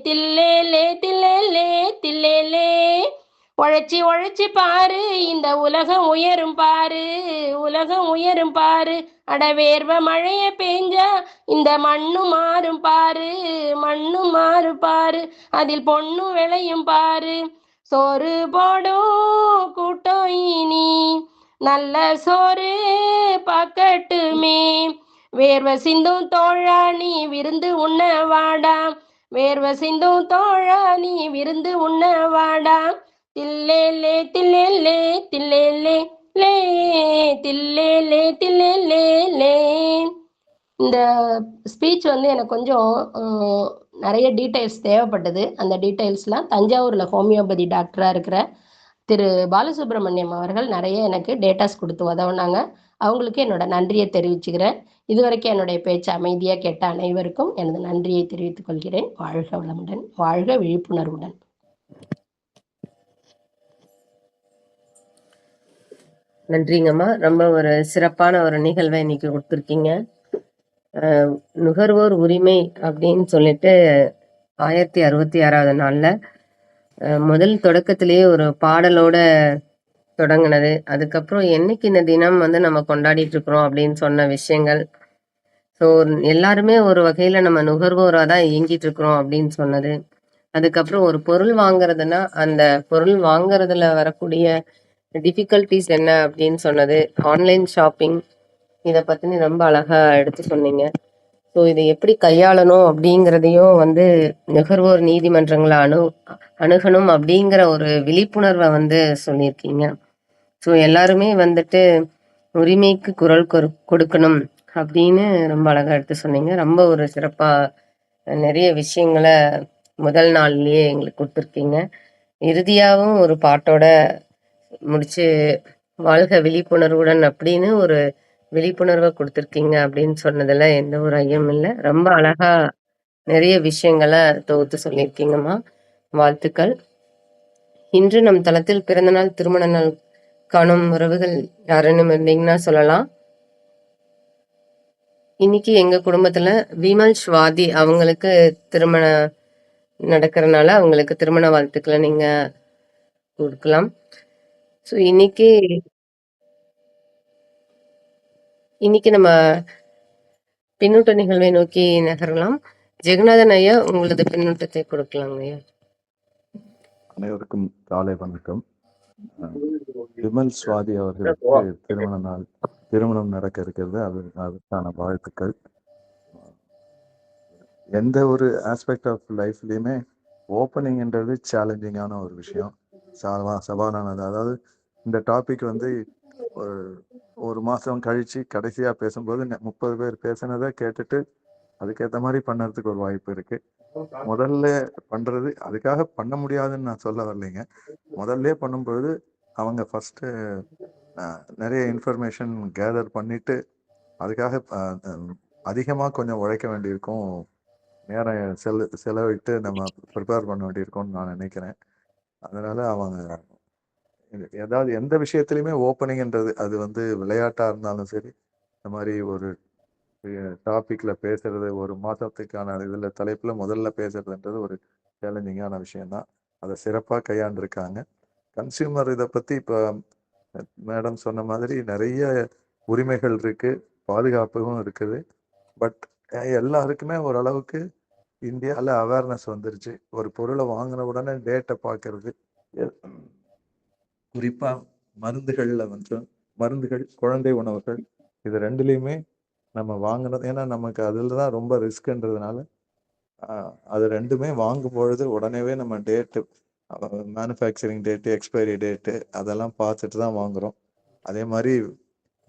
தில்லேலே தில்லேலே தில்லேலே. உழைச்சி உழைச்சி பாரு இந்த உலகம் உயரும் பாரு, உலகம் உயரும் பாரு. அட வேர்வ மழைய பெஞ்சா இந்த மண்ணு மாறும் பாரு, மண்ணு மாறும் பாரு. அதில் பொண்ணு விளையும் பாரு. சோறு போடும் கூட்டம் இனி நல்ல சோறு பாக்கட்டுமே. வேர்வ சிந்தும் தோழா நீ விருந்து உண்ண வாடா, வேர்வ சிந்தும் தோழா நீ விருந்து உண்ண வாடா. தில்லேலே தில்லேலே தில்லேலே லே, தில்லேலே தில்லேலே லே. இந்த ஸ்பீச் வந்து எனக்கு கொஞ்சம் நிறைய டீட்டெயில்ஸ் தேவைப்பட்டது. அந்த டீட்டெயில்ஸ்லாம் தஞ்சாவூர்ல ஹோமியோபதி டாக்டரா இருக்கிற திரு பாலசுப்ரமணியம் அவர்கள் நிறைய எனக்கு டேட்டாஸ் கொடுத்து உதவுனாங்க. அவங்களுக்கு என்னோட நன்றியை தெரிவிச்சுக்கிறேன். இதுவரைக்கும் என்னுடைய பேச்சு அமைதியா கேட்ட அனைவருக்கும் எனது நன்றியை தெரிவித்துக் கொள்கிறேன். வாழ்க வளமுடன், வாழ்க விழிப்புணர்வுடன். நன்றிங்கம்மா. ரொம்ப ஒரு சிறப்பான ஒரு நிகழ்வை இன்னைக்கு கொடுத்துருக்கீங்க. நுகர்வோர் உரிமை அப்படின்னு சொல்லிட்டு 1066வது நாள்ல முதல் தொடக்கத்திலேயே ஒரு பாடலோட தொடங்கினது. அதுக்கப்புறம் என்னைக்கு இந்த தினம் வந்து நம்ம கொண்டாடிட்டு இருக்கிறோம் அப்படின்னு சொன்ன விஷயங்கள். ஸோ எல்லாருமே ஒரு வகையில நம்ம நுகர்வோரா தான் இயங்கிட்டு இருக்கிறோம் அப்படின்னு சொன்னது. அதுக்கப்புறம் ஒரு பொருள் வாங்குறதுன்னா அந்த பொருள் வாங்குறதுல வரக்கூடிய டிஃபிகல்ட்டிஸ் என்ன அப்படின்னு சொன்னது. ஆன்லைன் ஷாப்பிங் இதை பத்தின ரொம்ப அழகா எடுத்து சொன்னீங்க. ஸோ இதை எப்படி கையாளணும் அப்படிங்கிறதையும் வந்து நுகர்வோர் நீதிமன்றங்களை அணுகணும் அப்படிங்கிற ஒரு விழிப்புணர்வை வந்து சொல்லியிருக்கீங்க. ஸோ எல்லாருமே வந்துட்டு உரிமைக்கு குரல் கொடுக்கணும் அப்படின்னு ரொம்ப அழகா எடுத்து சொன்னீங்க. ரொம்ப ஒரு சிறப்பா நிறைய விஷயங்களை முதல் நாள்லயே எங்களுக்கு கொடுத்துருக்கீங்க. இறுதியாகவும் ஒரு பாட்டோட முடிச்சு வாழ்க விழிப்புணர்வுடன் அப்படின்னு ஒரு விழிப்புணர்வை கொடுத்துருக்கீங்க அப்படின்னு சொன்னதுல எந்த ஒரு ஐயம் இல்லை. ரொம்ப அழகா நிறைய விஷயங்களை தொகுத்து சொல்லியிருக்கீங்கம்மா. வாழ்த்துக்கள். இன்று நம் தளத்தில் பிறந்தநாள் திருமண நாள் காணும் உறவுகள் யாருன்னு இருந்தீங்கன்னா சொல்லலாம். இன்னைக்கு எங்க குடும்பத்துல விமல் ஸ்வாதி அவங்களுக்கு திருமணம் நடக்கிறதுனால அவங்களுக்கு திருமண வாழ்த்துக்களை நீங்க கொடுக்கலாம். ஸோ இன்னைக்கு நம்ம பின்னூட்ட நிகழ்வை நோக்கி நகரலாம். ஜெகநாதன் ஐயா உங்களது பின்னூட்டத்தை கொடுக்கலாங்க ஐயா. அனைவருக்கும் காலை வணக்கம். விமல் ஸ்வாதி அவர்களுக்கு திருமணம் நடக்க இருக்கிறது. அதற்கான வாழ்த்துக்கள். எந்த ஒரு ஆஸ்பெக்ட் ஆஃப் லைஃப்லயுமே ஓப்பனிங்ன்றது சேலஞ்சிங்கான ஒரு விஷயம், சவாலானது. அதாவது இந்த டாபிக் வந்து ஒரு மாசம் கழிச்சு கடைசியா பேசும்போது 30 பேர் பேசினதை கேட்டுட்டு அதுக்கேற்ற மாதிரி பண்ணறதுக்கு ஒரு வாய்ப்பு இருக்கு. முதல்ல பண்றது அதுக்காக பண்ண முடியாதுன்னு நான் சொல்ல வரலைங்க. முதல்ல பண்ணும்பொழுது அவங்க ஃபர்ஸ்ட் நிறைய இன்ஃபர்மேஷன் கேதர் பண்ணிட்டு அதுக்காக அதிகமாக கொஞ்சம் உழைக்க வேண்டியிருக்கும், நேரம் செலவிட்டு நம்ம ப்ரிப்பேர் பண்ண வேண்டியிருக்கும்னு நான் நினைக்கிறேன். அதனால அவங்க ஏதாவது எந்த விஷயத்துலையுமே ஓப்பனிங்ன்றது அது வந்து விளையாட்டா இருந்தாலும் சரி, இந்த மாதிரி ஒரு டாபிக்ல பேசுறது, ஒரு மாதத்துக்கான இதுல தலைப்புல முதல்ல பேசுறதுன்றது ஒரு சேலஞ்சிங்கான விஷயம்தான். அதை சிறப்பாக கையாண்டிருக்காங்க. கன்சியூமர் இதை பற்றி இப்போ மேடம் சொன்ன மாதிரி நிறைய உரிமைகள் இருக்கு, பாதுகாப்பும் இருக்குது. பட் எல்லாருக்குமே ஓரளவுக்கு இந்தியாவில் அவேர்னஸ் வந்துருச்சு. ஒரு பொருளை வாங்கின உடனே டேட்டை பார்க்கறது, குறிப்பாக மருந்துகளில் வந்து மருந்துகள், குழந்தை உணவுகள், இது ரெண்டுலேயுமே நம்ம வாங்கினது, ஏன்னா நமக்கு அதில் தான் ரொம்ப ரிஸ்க்குன்றதுனால அது ரெண்டுமே வாங்கும் பொழுது உடனேவே நம்ம date, manufacturing date, expiry date அதெல்லாம் பார்த்துட்டு தான் வாங்குகிறோம். அதே மாதிரி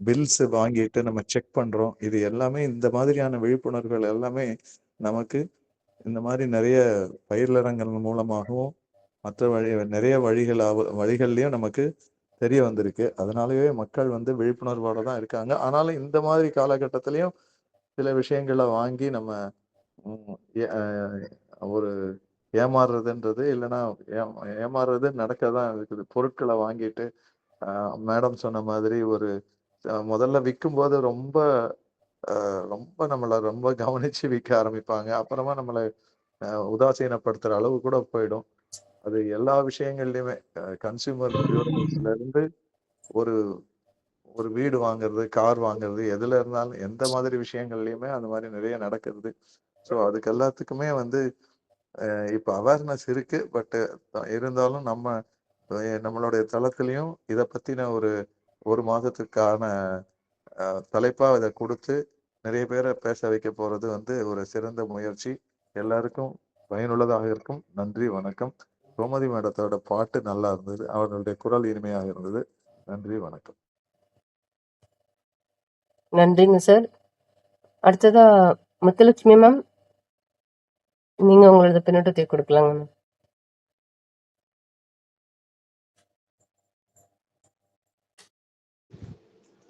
பில்ஸு வாங்கிட்டு நம்ம செக் பண்ணுறோம். இது எல்லாமே இந்த மாதிரியான விழிப்புணர்வுகள் எல்லாமே நமக்கு இந்த மாதிரி நிறைய பயிலரங்கள் மூலமாகவும் மற்ற நிறைய வழிகள்லையும் நமக்கு தெரிய வந்திருக்கு. அதனாலவே மக்கள் வந்து விழிப்புணர்வோடு தான் இருக்காங்க. ஆனாலும் இந்த மாதிரி காலகட்டத்திலையும் சில விஷயங்களை வாங்கி நம்ம ஒரு ஏமாறுறதுன்றது, இல்லைன்னா ஏமாறுறது நடக்க தான் இருக்குது. பொருட்களை வாங்கிட்டு மேடம் சொன்ன மாதிரி ஒரு முதல்ல விற்கும்போது ரொம்ப ரொம்ப நம்மளை ரொம்ப கவனிச்சு விற்க ஆரம்பிப்பாங்க. அப்புறமா நம்மளை உதாசீனப்படுத்துற அளவு கூட போயிடும். அது எல்லா விஷயங்கள்லையுமே கன்சியூமர் டியூரபிள்ஸ்ல இருந்து ஒரு ஒரு வீடு வாங்குறது, கார் வாங்குறது, எதுல இருந்தாலும் எந்த மாதிரி விஷயங்கள்லையுமே அந்த மாதிரி நிறைய நடக்குது. ஸோ அதுக்கு எல்லாத்துக்குமே வந்து இப்போ அவேர்னஸ் இருக்கு. பட் இருந்தாலும் நம்மளுடைய தளத்திலையும் இதை பத்தின ஒரு மாதத்துக்கான தலைப்பா இதை கொடுத்து நிறைய பேரை பேச வைக்க போறது வந்து ஒரு சிறந்த முயற்சி. எல்லாருக்கும் பயனுள்ளதாக இருக்கும். நன்றி, வணக்கம். கோமதி மேடத்தோட பாட்டு நல்லா இருந்தது, அவர்களுடைய குரல் இனிமையாக இருந்தது. நன்றி, வணக்கம். நன்றிங்க சார். அடுத்ததா முத்துலட்சுமி மேம், நீங்க உங்களோட பின்னோட்டத்தை கொடுக்கலாங்க மேம்.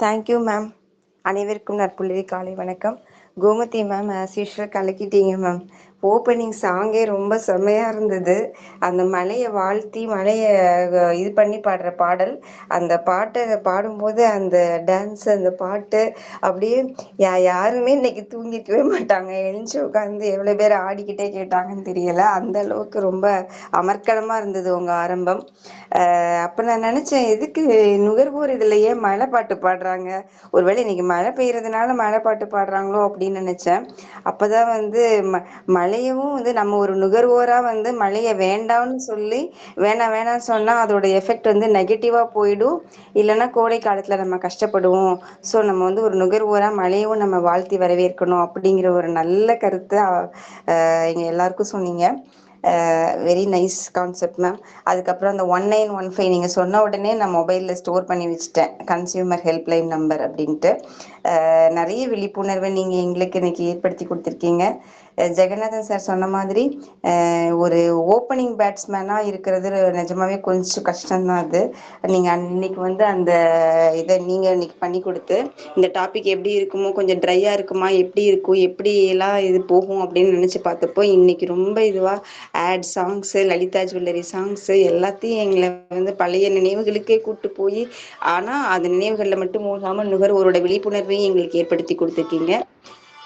Thank you ma'am. அனைவருக்கும் நற்புள்ளி காலை வணக்கம். கோமதி மேம் ஆஸ் யூஷுவல் கலக்கிட்டீங்க மேம். ஓப்பனிங் சாங்கே ரொம்ப செம்மையாக இருந்தது. அந்த மலையை வாழ்த்தி மலையை இது பண்ணி பாடுற பாடல், அந்த பாட்டை பாடும்போது அந்த டான்ஸ், அந்த பாட்டு அப்படியே யாருமே இன்னைக்கு தூங்கிக்கவே மாட்டாங்க. எழுந்து உட்காந்து எவ்வளோ பேர் ஆடிக்கிட்டே கேட்டாங்கன்னு தெரியல. அந்த அளவுக்கு ரொம்ப அமர்க்கலமாக இருந்தது உங்கள் ஆரம்பம். அப்போ நான் நினச்சேன், எதுக்கு நுகர்வோர் இதில் ஏன் மழை பாட்டு பாடுறாங்க, ஒருவேளை இன்னைக்கு மழை பெய்யறதுனால மழை பாட்டு பாடுறாங்களோ அப்படின்னு நினச்சேன். அப்போ தான் வந்து மழையவும் வந்து நம்ம ஒரு நுகர்வோராக வந்து மழையை வேண்டாம்னு சொல்லி வேணாம் வேணாம்னு சொன்னால் அதோட எஃபெக்ட் வந்து நெகட்டிவாக போயிடும், இல்லைன்னா கோடை காலத்தில் நம்ம கஷ்டப்படுவோம். ஸோ நம்ம வந்து ஒரு நுகர்வோராக மழையவும் நம்ம வாழ்த்தி வரவேற்கணும் அப்படிங்கிற ஒரு நல்ல கருத்தை எங்கள் எல்லாருக்கும் சொன்னீங்க. Very nice concept ma'am. அதுக்கப்புறம் அந்த 1915 நீங்கள் சொன்ன உடனே நான் மொபைலில் ஸ்டோர் பண்ணி வச்சுட்டேன், கன்சியூமர் ஹெல்ப்லைன் நம்பர் அப்படின்ட்டு. நிறைய விழிப்புணர்வை நீங்கள் எங்களுக்கு இன்னைக்கு ஏற்படுத்தி கொடுத்துருக்கீங்க. ஜெகநாதன் சார் சொன்ன மாதிரி ஒரு ஓப்பனிங் பேட்ஸ்மேனாக இருக்கிறது நிஜமாவே கொஞ்சம் கஷ்டம்தான். அது நீங்கள் அன்னைக்கு வந்து அந்த இதை நீங்கள் இன்னைக்கு பண்ணி கொடுத்து, இந்த டாபிக் எப்படி இருக்குமோ, கொஞ்சம் ட்ரையாக இருக்குமா, எப்படி இருக்கும், எப்படி எல்லாம் இது போகும் அப்படின்னு நினச்சி பார்த்தப்போ இன்னைக்கு ரொம்ப இதுவாக ad songs, Lalitha jewellery songs எல்லாத்தையும் எங்களை வந்து பழைய நினைவுகளுக்கே கூப்பிட்டு போய், ஆனால் அந்த நினைவுகளில் மட்டும் மூழ்காமல் நுகர்வோரோட விழிப்புணர்வையும் எங்களுக்கு ஏற்படுத்தி கொடுத்துருக்கீங்க.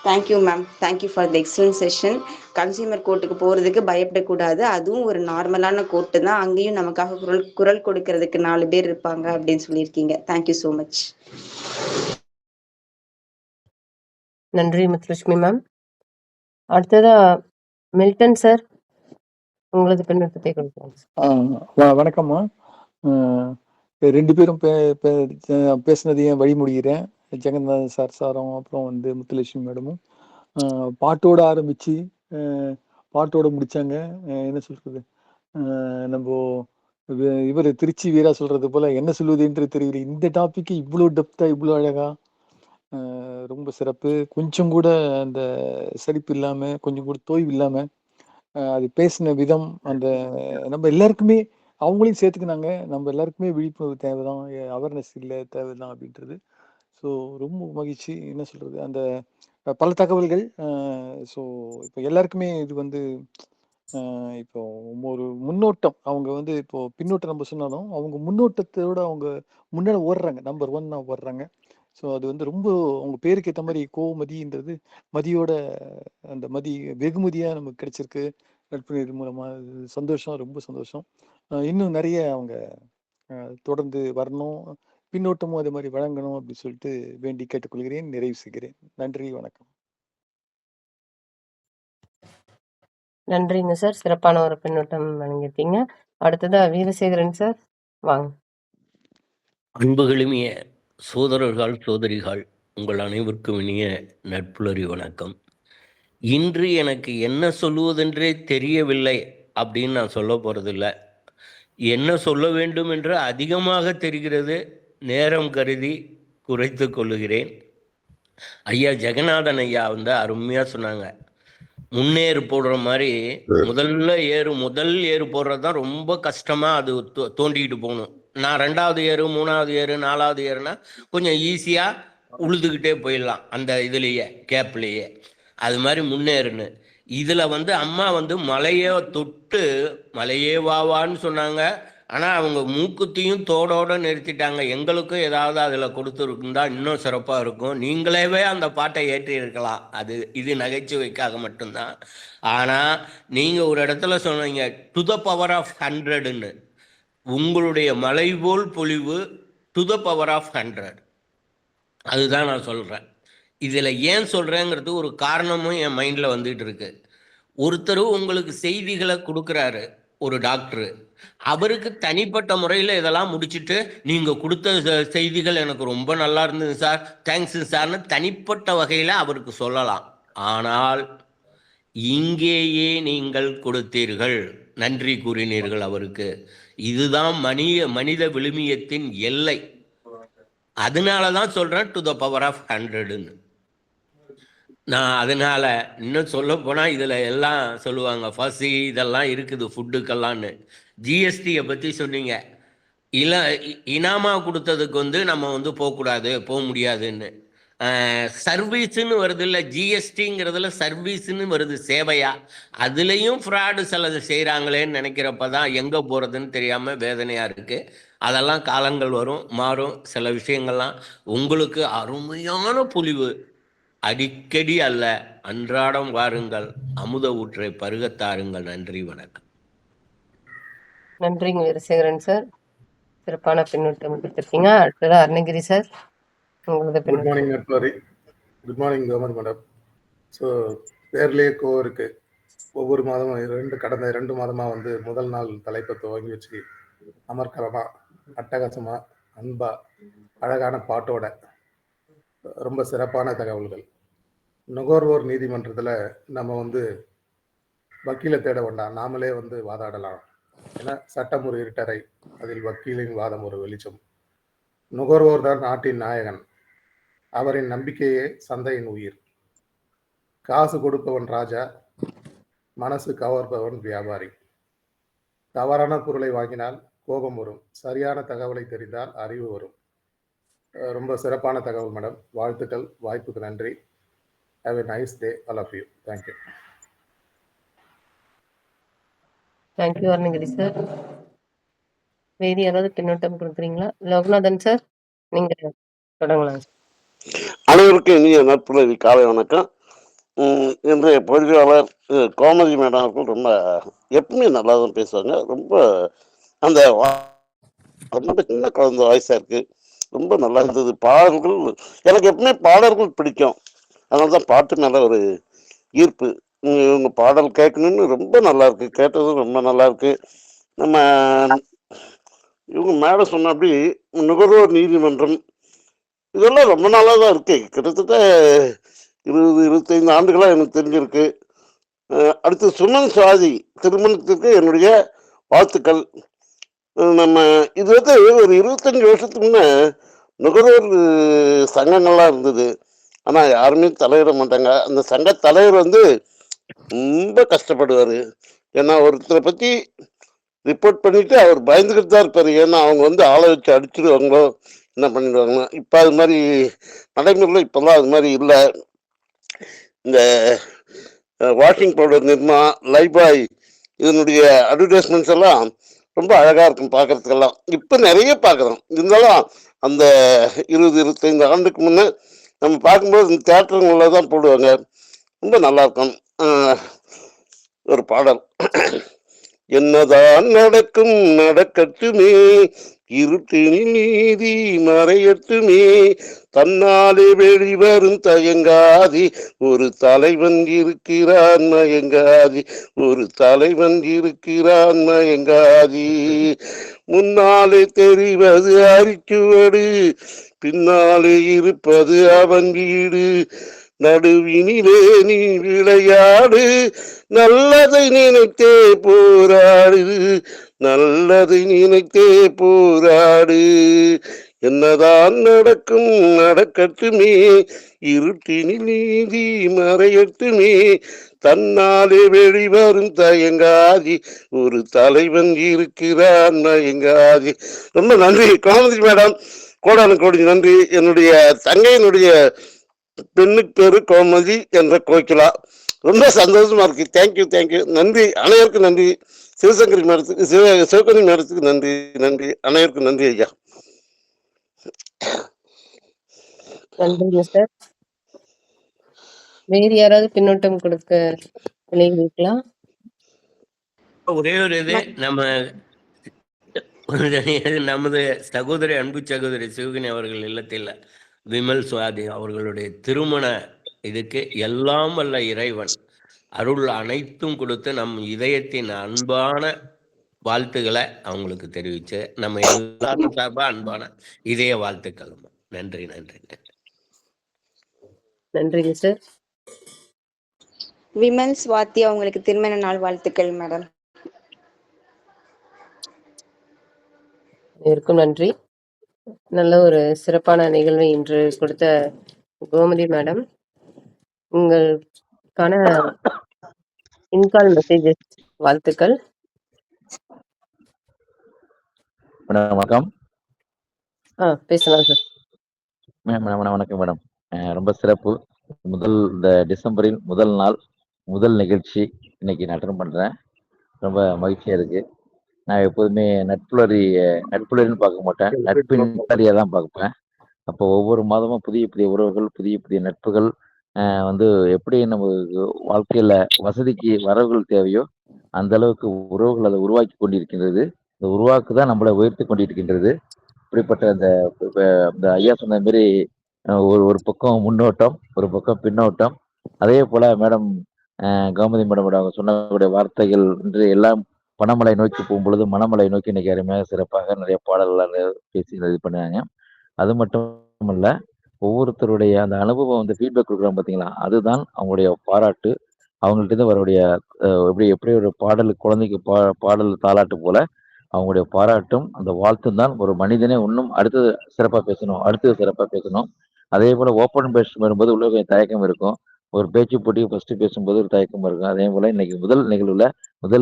Thank you ma'am. Thank you for the excellent session. Consumer கோர்ட்டுக்கு போகிறதுக்கு பயப்படக்கூடாது, அதுவும் ஒரு நார்மலான கோர்ட்டு தான், அங்கேயும் நமக்காக குரல் கொடுக்கறதுக்கு 4 பேர் இருப்பாங்க அப்படின்னு சொல்லியிருக்கீங்க. Thank you so much. நன்றி முத்துலட்சுமி மேம். அடுத்ததா மில்டன் சார், உங்களது பின்னோட்டத்தை கொடுக்கலாம். வணக்கம்மா. 2 பேரும் பேசுனதையும் வழிமொழிகிறேன். ஜெகநாதன் சாரும் அப்புறம் வந்து முத்துலட்சுமி மேடமும் பாட்டோட ஆரம்பிச்சு பாட்டோட முடிச்சாங்க. என்ன சொல்றது, நம்ம இவர் திருச்சி வீரா சொல்றது போல என்ன சொல்லுவதுன்றது தெரியல. இந்த டாபிக் இவ்வளோ டெப்தா, இவ்வளோ அழகா, ரொம்ப சிறப்பு. கொஞ்சம் கூட அந்த சலிப்பு இல்லாம, கொஞ்சம் கூட தோய்வு இல்லாம அது பேசின விதம், அந்த நம்ம எல்லாருக்குமே அவங்களையும் சேர்த்துக்கினாங்க. நம்ம எல்லாருக்குமே விழிப்புணர்வு தேவைதான், அவேர்னஸ் இல்லை தேவைதான் அப்படின்றது. ஸோ ரொம்ப மகிழ்ச்சி. என்ன சொல்றது, அந்த பல தகவல்கள். ஸோ இப்போ எல்லாருக்குமே இது வந்து இப்போ ஒரு முன்னோட்டம். அவங்க வந்து இப்போ பின்னோட்டம் நம்ம சொன்னாலும் அவங்க முன்னோட்டத்தோட அவங்க முன்னாடி ஓடுறாங்க, நம்பர் 1 ஓடுறாங்க. ஸோ அது வந்து ரொம்ப அவங்க பேருக்கு ஏற்ற மாதிரி கோமதின்றது மதியோட அந்த மதி வெகுமதியாக நமக்கு கிடைச்சிருக்கு நட்பு மூலமா. சந்தோஷம், ரொம்ப சந்தோஷம். இன்னும் நிறைய அவங்க தொடர்ந்து வரணும், பின்னோட்டமும் அதே மாதிரி வழங்கணும் அப்படின்னு சொல்லிட்டு வேண்டி கேட்டுக்கொள்கிறேன். நிறைவு செய்கிறேன். நன்றி, வணக்கம். நன்றிங்க சார். சிறப்பான ஒரு பின்னூட்டம் வழங்கியிருக்கீங்க. அடுத்ததா வீரசேகரன் சார் வாங்க. அன்புகளுமிய சோதரர்கள் சோதரிகள் உங்கள் அனைவருக்கும் இனிய நட்புலரி வணக்கம். இன்று எனக்கு என்ன சொல்லுவதென்றே தெரியவில்லை அப்படின்னு நான் சொல்ல போகிறதில்ல. என்ன சொல்ல வேண்டும் என்று அதிகமாக தெரிகிறது, நேரம் கருதி குறைத்து கொள்ளுகிறேன். ஐயா ஜெகநாதன் ஐயா வந்து அருமையாக சொன்னாங்க, முன்னேறு போடுற மாதிரி முதல் ஏறு போடுறது தான் ரொம்ப கஷ்டமாக அது தோண்டிக்கிட்டு போகணும். நான் 2வது ஏறு 3வது ஏறு 4வது ஏறுனா கொஞ்சம் ஈஸியாக உழுதுகிட்டே போயிடலாம் அந்த இதுலேயே கேப்லேயே. அது மாதிரி முன்னேறுன்னு இதில் வந்து அம்மா வந்து மலையை தொட்டு மலையே வாவான்னு சொன்னாங்க. ஆனால் அவங்க மூக்குத்தியும் தோடோடு நிறுத்திட்டாங்க. எங்களுக்கும் ஏதாவது அதில் கொடுத்துருக்குந்தா இன்னும் சிறப்பாக இருக்கும். நீங்களேவே அந்த பாட்டை ஏற்றி இருக்கலாம். இது நகைச்சுவைக்காக மட்டும்தான். ஆனால் நீங்கள் ஒரு இடத்துல சொன்னீங்க டு த பவர் ஆஃப் 100ன்னு. உங்களுடைய மலை போல் பொழிவு டு த பவர் ஆஃப் 100. அதுதான் நான் சொல்கிறேன். இதில் ஏன் சொல்கிறேங்கிறது ஒரு காரணமும் என் மைண்டில் வந்துட்டு இருக்கு. ஒருத்தர் உங்களுக்கு செய்திகளை கொடுக்குறாரு, ஒரு டாக்டரு. அவருக்கு தனிப்பட்ட முறையில் இதெல்லாம் முடிச்சுட்டு நீங்கள் கொடுத்த செய்திகள் எனக்கு ரொம்ப நல்லா இருந்தது சார், தேங்க்ஸு சார்னு தனிப்பட்ட வகையில் அவருக்கு சொல்லலாம். ஆனால் இங்கேயே நீங்கள் கொடுத்தீர்கள், நன்றி கூறினீர்கள் அவருக்கு. இதுதான் மனித விழுமியத்தின் எல்லை. அதனால தான் சொல்கிறேன் டு த பவர் ஆஃப் 100ன்னு. நான் அதனால் இன்னும் சொல்ல போனால் இதில் எல்லாம் சொல்லுவாங்க பசி இதெல்லாம் இருக்குது ஃபுட்டுக்கெல்லாம்னு. ஜிஎஸ்டியை பற்றி சொன்னீங்க. இனாமா கொடுத்ததுக்கு வந்து நம்ம வந்து போக முடியாதுன்னு. சர்வீஸுன்னு வருது இல்லை, ஜிஎஸ்டிங்கிறதுல சர்வீஸுன்னு வருது, சேவையா. அதுலேயும் ஃப்ராடு சிலது செய்கிறாங்களேன்னு நினைக்கிறப்ப தான் எங்கே போகிறதுன்னு தெரியாமல் வேதனையாக இருக்குது. அதெல்லாம் காலங்கள் வரும், மாறும். சில விஷயங்கள்லாம் உங்களுக்கு அருமையான பொலிவு. அடிக்கடி அல்ல, அன்றாடம் வாருங்கள், அமுத ஊற்றை பருகத்தாருங்கள். நன்றி, வணக்கம். நன்றிங்க வீரசேகரன் சார், சிறப்பான பின்னூட்டம் கொடுத்துருக்கீங்க. அடுத்தது அருணகிரி சார், உங்களது குட் பின்னூட்டம். மார்னிங் நட்புலரி. Good morning government madam. So பேர்லேயே கோ இருக்கு. ஒவ்வொரு மாதமும் கடந்த 2 மாதமாக வந்து முதல் நாள் தலைப்பை துவங்கி வச்சு அமர்க்கலமாக அட்டகாசமாக அன்பா அழகான பாட்டோட ரொம்ப சிறப்பான தகவல்கள். நுகர்வோர் நீதிமன்றத்தில் நம்ம வந்து வக்கீலை தேட வேண்டாம், நாமளே வந்து வாதாடலாம். ஏன்னா சட்டம் ஒரு இருட்டறை, அதில் வக்கீலின் வாதம் ஒரு வெளிச்சம். நுகர்வோர் தான் நாட்டின் நாயகன், அவரின் நம்பிக்கையே சந்தையின் உயிர். காசு கொடுப்பவன் ராஜா, மனசு கவர்பவன் வியாபாரி. தவறான பொருளை வாங்கினால் கோபம் வரும், சரியான தகவலை தெரிந்தால் அறிவு வரும். ரொம்ப சிறப்பான தகவல் மேடம், வாழ்த்துக்கள், வாய்ப்புக்கு நன்றி. Have a nice day all of you. Thank you. Thank you Arunagiri sir. வேறு யாராவது பின்னூட்டம் கொடுக்குறீங்களா? லோகநாதன் சார், நீங்கள் தொடங்கலாம். அனைவருக்கும் இனிய நட்புலரி காலை வணக்கம். இன்றைய பொறியாளர் கோமதி மேடம் அவர்கள் ரொம்ப எப்பவுமே நல்லா தான் பேசுவாங்க. ரொம்ப அந்த ரொம்ப சின்ன குழந்தை வாய்ஸா இருக்கு, ரொம்ப நல்லா இருந்தது. பாடல்கள் எனக்கு எப்பவுமே பாடல்கள் பிடிக்கும், அதனால தான் பாட்டு மேல ஒரு ஈர்ப்பு. இவங்க பாடல் கேட்கணும்னு ரொம்ப நல்லா இருக்கு, கேட்டதும் ரொம்ப நல்லா இருக்கு. நம்ம இவங்க மேடம் சொன்ன அப்படி நுகர்வோர் நீதிமன்றம் இதெல்லாம் ரொம்ப நாளாக தான் இருக்கு, கிட்டத்தட்ட 20-25 ஆண்டுகளாக எனக்கு தெரிஞ்சிருக்கு. அடுத்து சுமன் சுவாதி திருமணத்திற்கு என்னுடைய வாழ்த்துக்கள். நம்ம இது வந்து ஒரு 25 வருஷத்துக்கு முன்னே நுகர்வோர் சங்கங்கள்லாம் இருந்தது, ஆனால் யாருமே தலையிட மாட்டாங்க. அந்த சங்க தலைவர் வந்து ரொம்ப கஷ்டப்படுவார். ஏன்னா ஒருத்தரை பற்றி ரிப்போர்ட் பண்ணிட்டு அவர் பயந்துக்கிட்டு தான் இருப்பார். ஏன்னா அவங்க வந்து ஆளை வச்சு அடிச்சுடுவாங்களோ என்ன பண்ணிடுவாங்க. இப்போ அது மாதிரி நடைமுறையில் இப்போல்லாம் அது மாதிரி இல்லை. இந்த வாஷிங் பவுடர் நிர்மா, லைபாய் இதனுடைய அட்வர்டைஸ்மெண்ட்ஸ் எல்லாம் ரொம்ப அழகாக இருக்கும் பார்க்குறதுக்கெல்லாம். இப்போ நிறைய பார்க்குறோம். இருந்தாலும் அந்த 20-25 ஆண்டுக்கு முன்னே நம்ம பார்க்கும்போது இந்த தேட்டருங்களில் தான் போடுவாங்க, ரொம்ப நல்லாயிருக்கும். ஒரு பாடல், என்னதான் நடக்கும் நடக்கட்டுமே, இருட்டினில் நீதி மறையட்டுமே, தன்னாலே வெளிவரும் தயங்காதி, ஒரு தலைவன் இருக்கிறான் மயங்காதி, ஒரு தலைவன் இருக்கிறான் மயங்காதி. முன்னாலே தெரிவது அரிக்குவடு, பின்னாலே இருப்பது அவன் வீடு, நடுவினிலே நீ விளையாடு, நல்லதை நினைத்தே போராடு, நல்லதை நினைத்தே போராடு. என்னதான் நடக்கும் நடக்கட்டுமே, இருட்டினில் நீதி மறையட்டுமே, தன்னாலே வெளிவரும் தயங்காதி, ஒரு தலைவன் இருக்கிறான் மயங்காதி. ரொம்ப நன்றி கோமதி மேடம், கோடானு கோடி நன்றி. என்னுடைய தங்கையினுடைய பெண்ணுக்கு பேரு கோமதி என்ற கோகிலா. ரொம்ப சந்தோஷமா இருக்கு. தேங்க்யூ தேங்க்யூ, நன்றி, அனைவருக்கும் நன்றி. சிவசங்கரி மேடத்துக்கு சிவகங்கரி மேடத்துக்கு நன்றி, நன்றி, அனைவருக்கும் நன்றி ஐயா. நன்றிங்க சார். வேறு யாராவது பின்னூட்டம் கொடுக்க விளைவிக்கலாம்? ஒரே ஒரு இது, நமது சகோதரி, அன்பு சகோதரி சிவகணி அவர்கள் இல்லத்தில் விமல் சுவாதி அவர்களுடைய திருமண இதுக்கு எல்லாம் வல்ல இறைவன் அருள் அனைத்தும் கொடுத்து நம் இதயத்தின் அன்பான வாழ்த்துக்களை அவங்களுக்கு தெரிவிச்சு நம்ம எல்லாரும் சார்பா அன்பான இதய வாழ்த்துக்கள். நன்றி நன்றி நன்றிங்க சார். விமல் ஸ்வாதி அவங்களுக்கு திருமண நாள் வாழ்த்துக்கள் மேடம். இருக்கும் நன்றி. நல்ல ஒரு சிறப்பான நிகழ்வை இன்று கொடுத்த கோமதி மேடம், உங்களுக்கான இன்கால் மெசேஜஸ் வாழ்த்துக்கள். வணக்கம். பேசலாம் சார். வணக்கம் மேடம். ரொம்ப சிறப்பு. இந்த டிசம்பரில் முதல் நாள் முதல் நிகழ்ச்சி இன்னைக்கு நான் அட்டெண்ட் பண்றேன். ரொம்ப மகிழ்ச்சியா இருக்கு. நான் எப்போதுமே நட்புலரின்னு பார்க்க மாட்டேன், நட்பின் தான் பார்ப்பேன். அப்போ ஒவ்வொரு மாதமும் புதிய புதிய உறவுகள், புதிய புதிய நட்புகள் வந்து எப்படி நம்ம வாழ்க்கையில வசதிக்கு வரவுகள் தேவையோ அந்த அளவுக்கு உறவுகள் அதை உருவாக்கி கொண்டிருக்கின்றது. இந்த உருவாக்கு தான் நம்மளை உயர்த்தி கொண்டிருக்கின்றது. இப்படிப்பட்ட இந்த ஐயா சொன்ன மாதிரி ஒரு பக்கம் முன்னோட்டம், ஒரு பக்கம் பின்னோட்டம். அதே போல மேடம் கோமதி மேடம் அவங்க சொன்னக்கூடிய வார்த்தைகள் இன்று எல்லாம் பணமலை நோக்கி போகும்பொழுது மனமலை நோக்கி இன்னைக்கு அருமையாக சிறப்பாக நிறைய பாடல்கள் பேசி இது பண்ணாங்க. அது மட்டும் இல்ல, ஒவ்வொருத்தருடைய அந்த அனுபவம் வந்து ஃபீட்பேக் கொடுக்குறாங்க பார்த்தீங்களா, அதுதான் அவங்களுடைய பாராட்டு. அவங்கள்ட்ட இருந்து வரக்கூடிய எப்படி ஒரு குழந்தைக்கு பாடல் தாலாட்டு போல அவங்களுடைய பாராட்டும் அந்த வாழ்த்தும் தான் ஒரு மனிதனே இன்னும் அடுத்தது சிறப்பாக பேசணும். அதே போல ஓப்பன் பேச வரும்போது உள்ள கொஞ்சம் தயக்கம் இருக்கும். ஒரு பேச்சு போட்டி ஃபர்ஸ்ட் பேசும்போது ஒரு தயக்கம் இருக்கும். அதே போல இன்னைக்கு முதல் நிகழ்வுல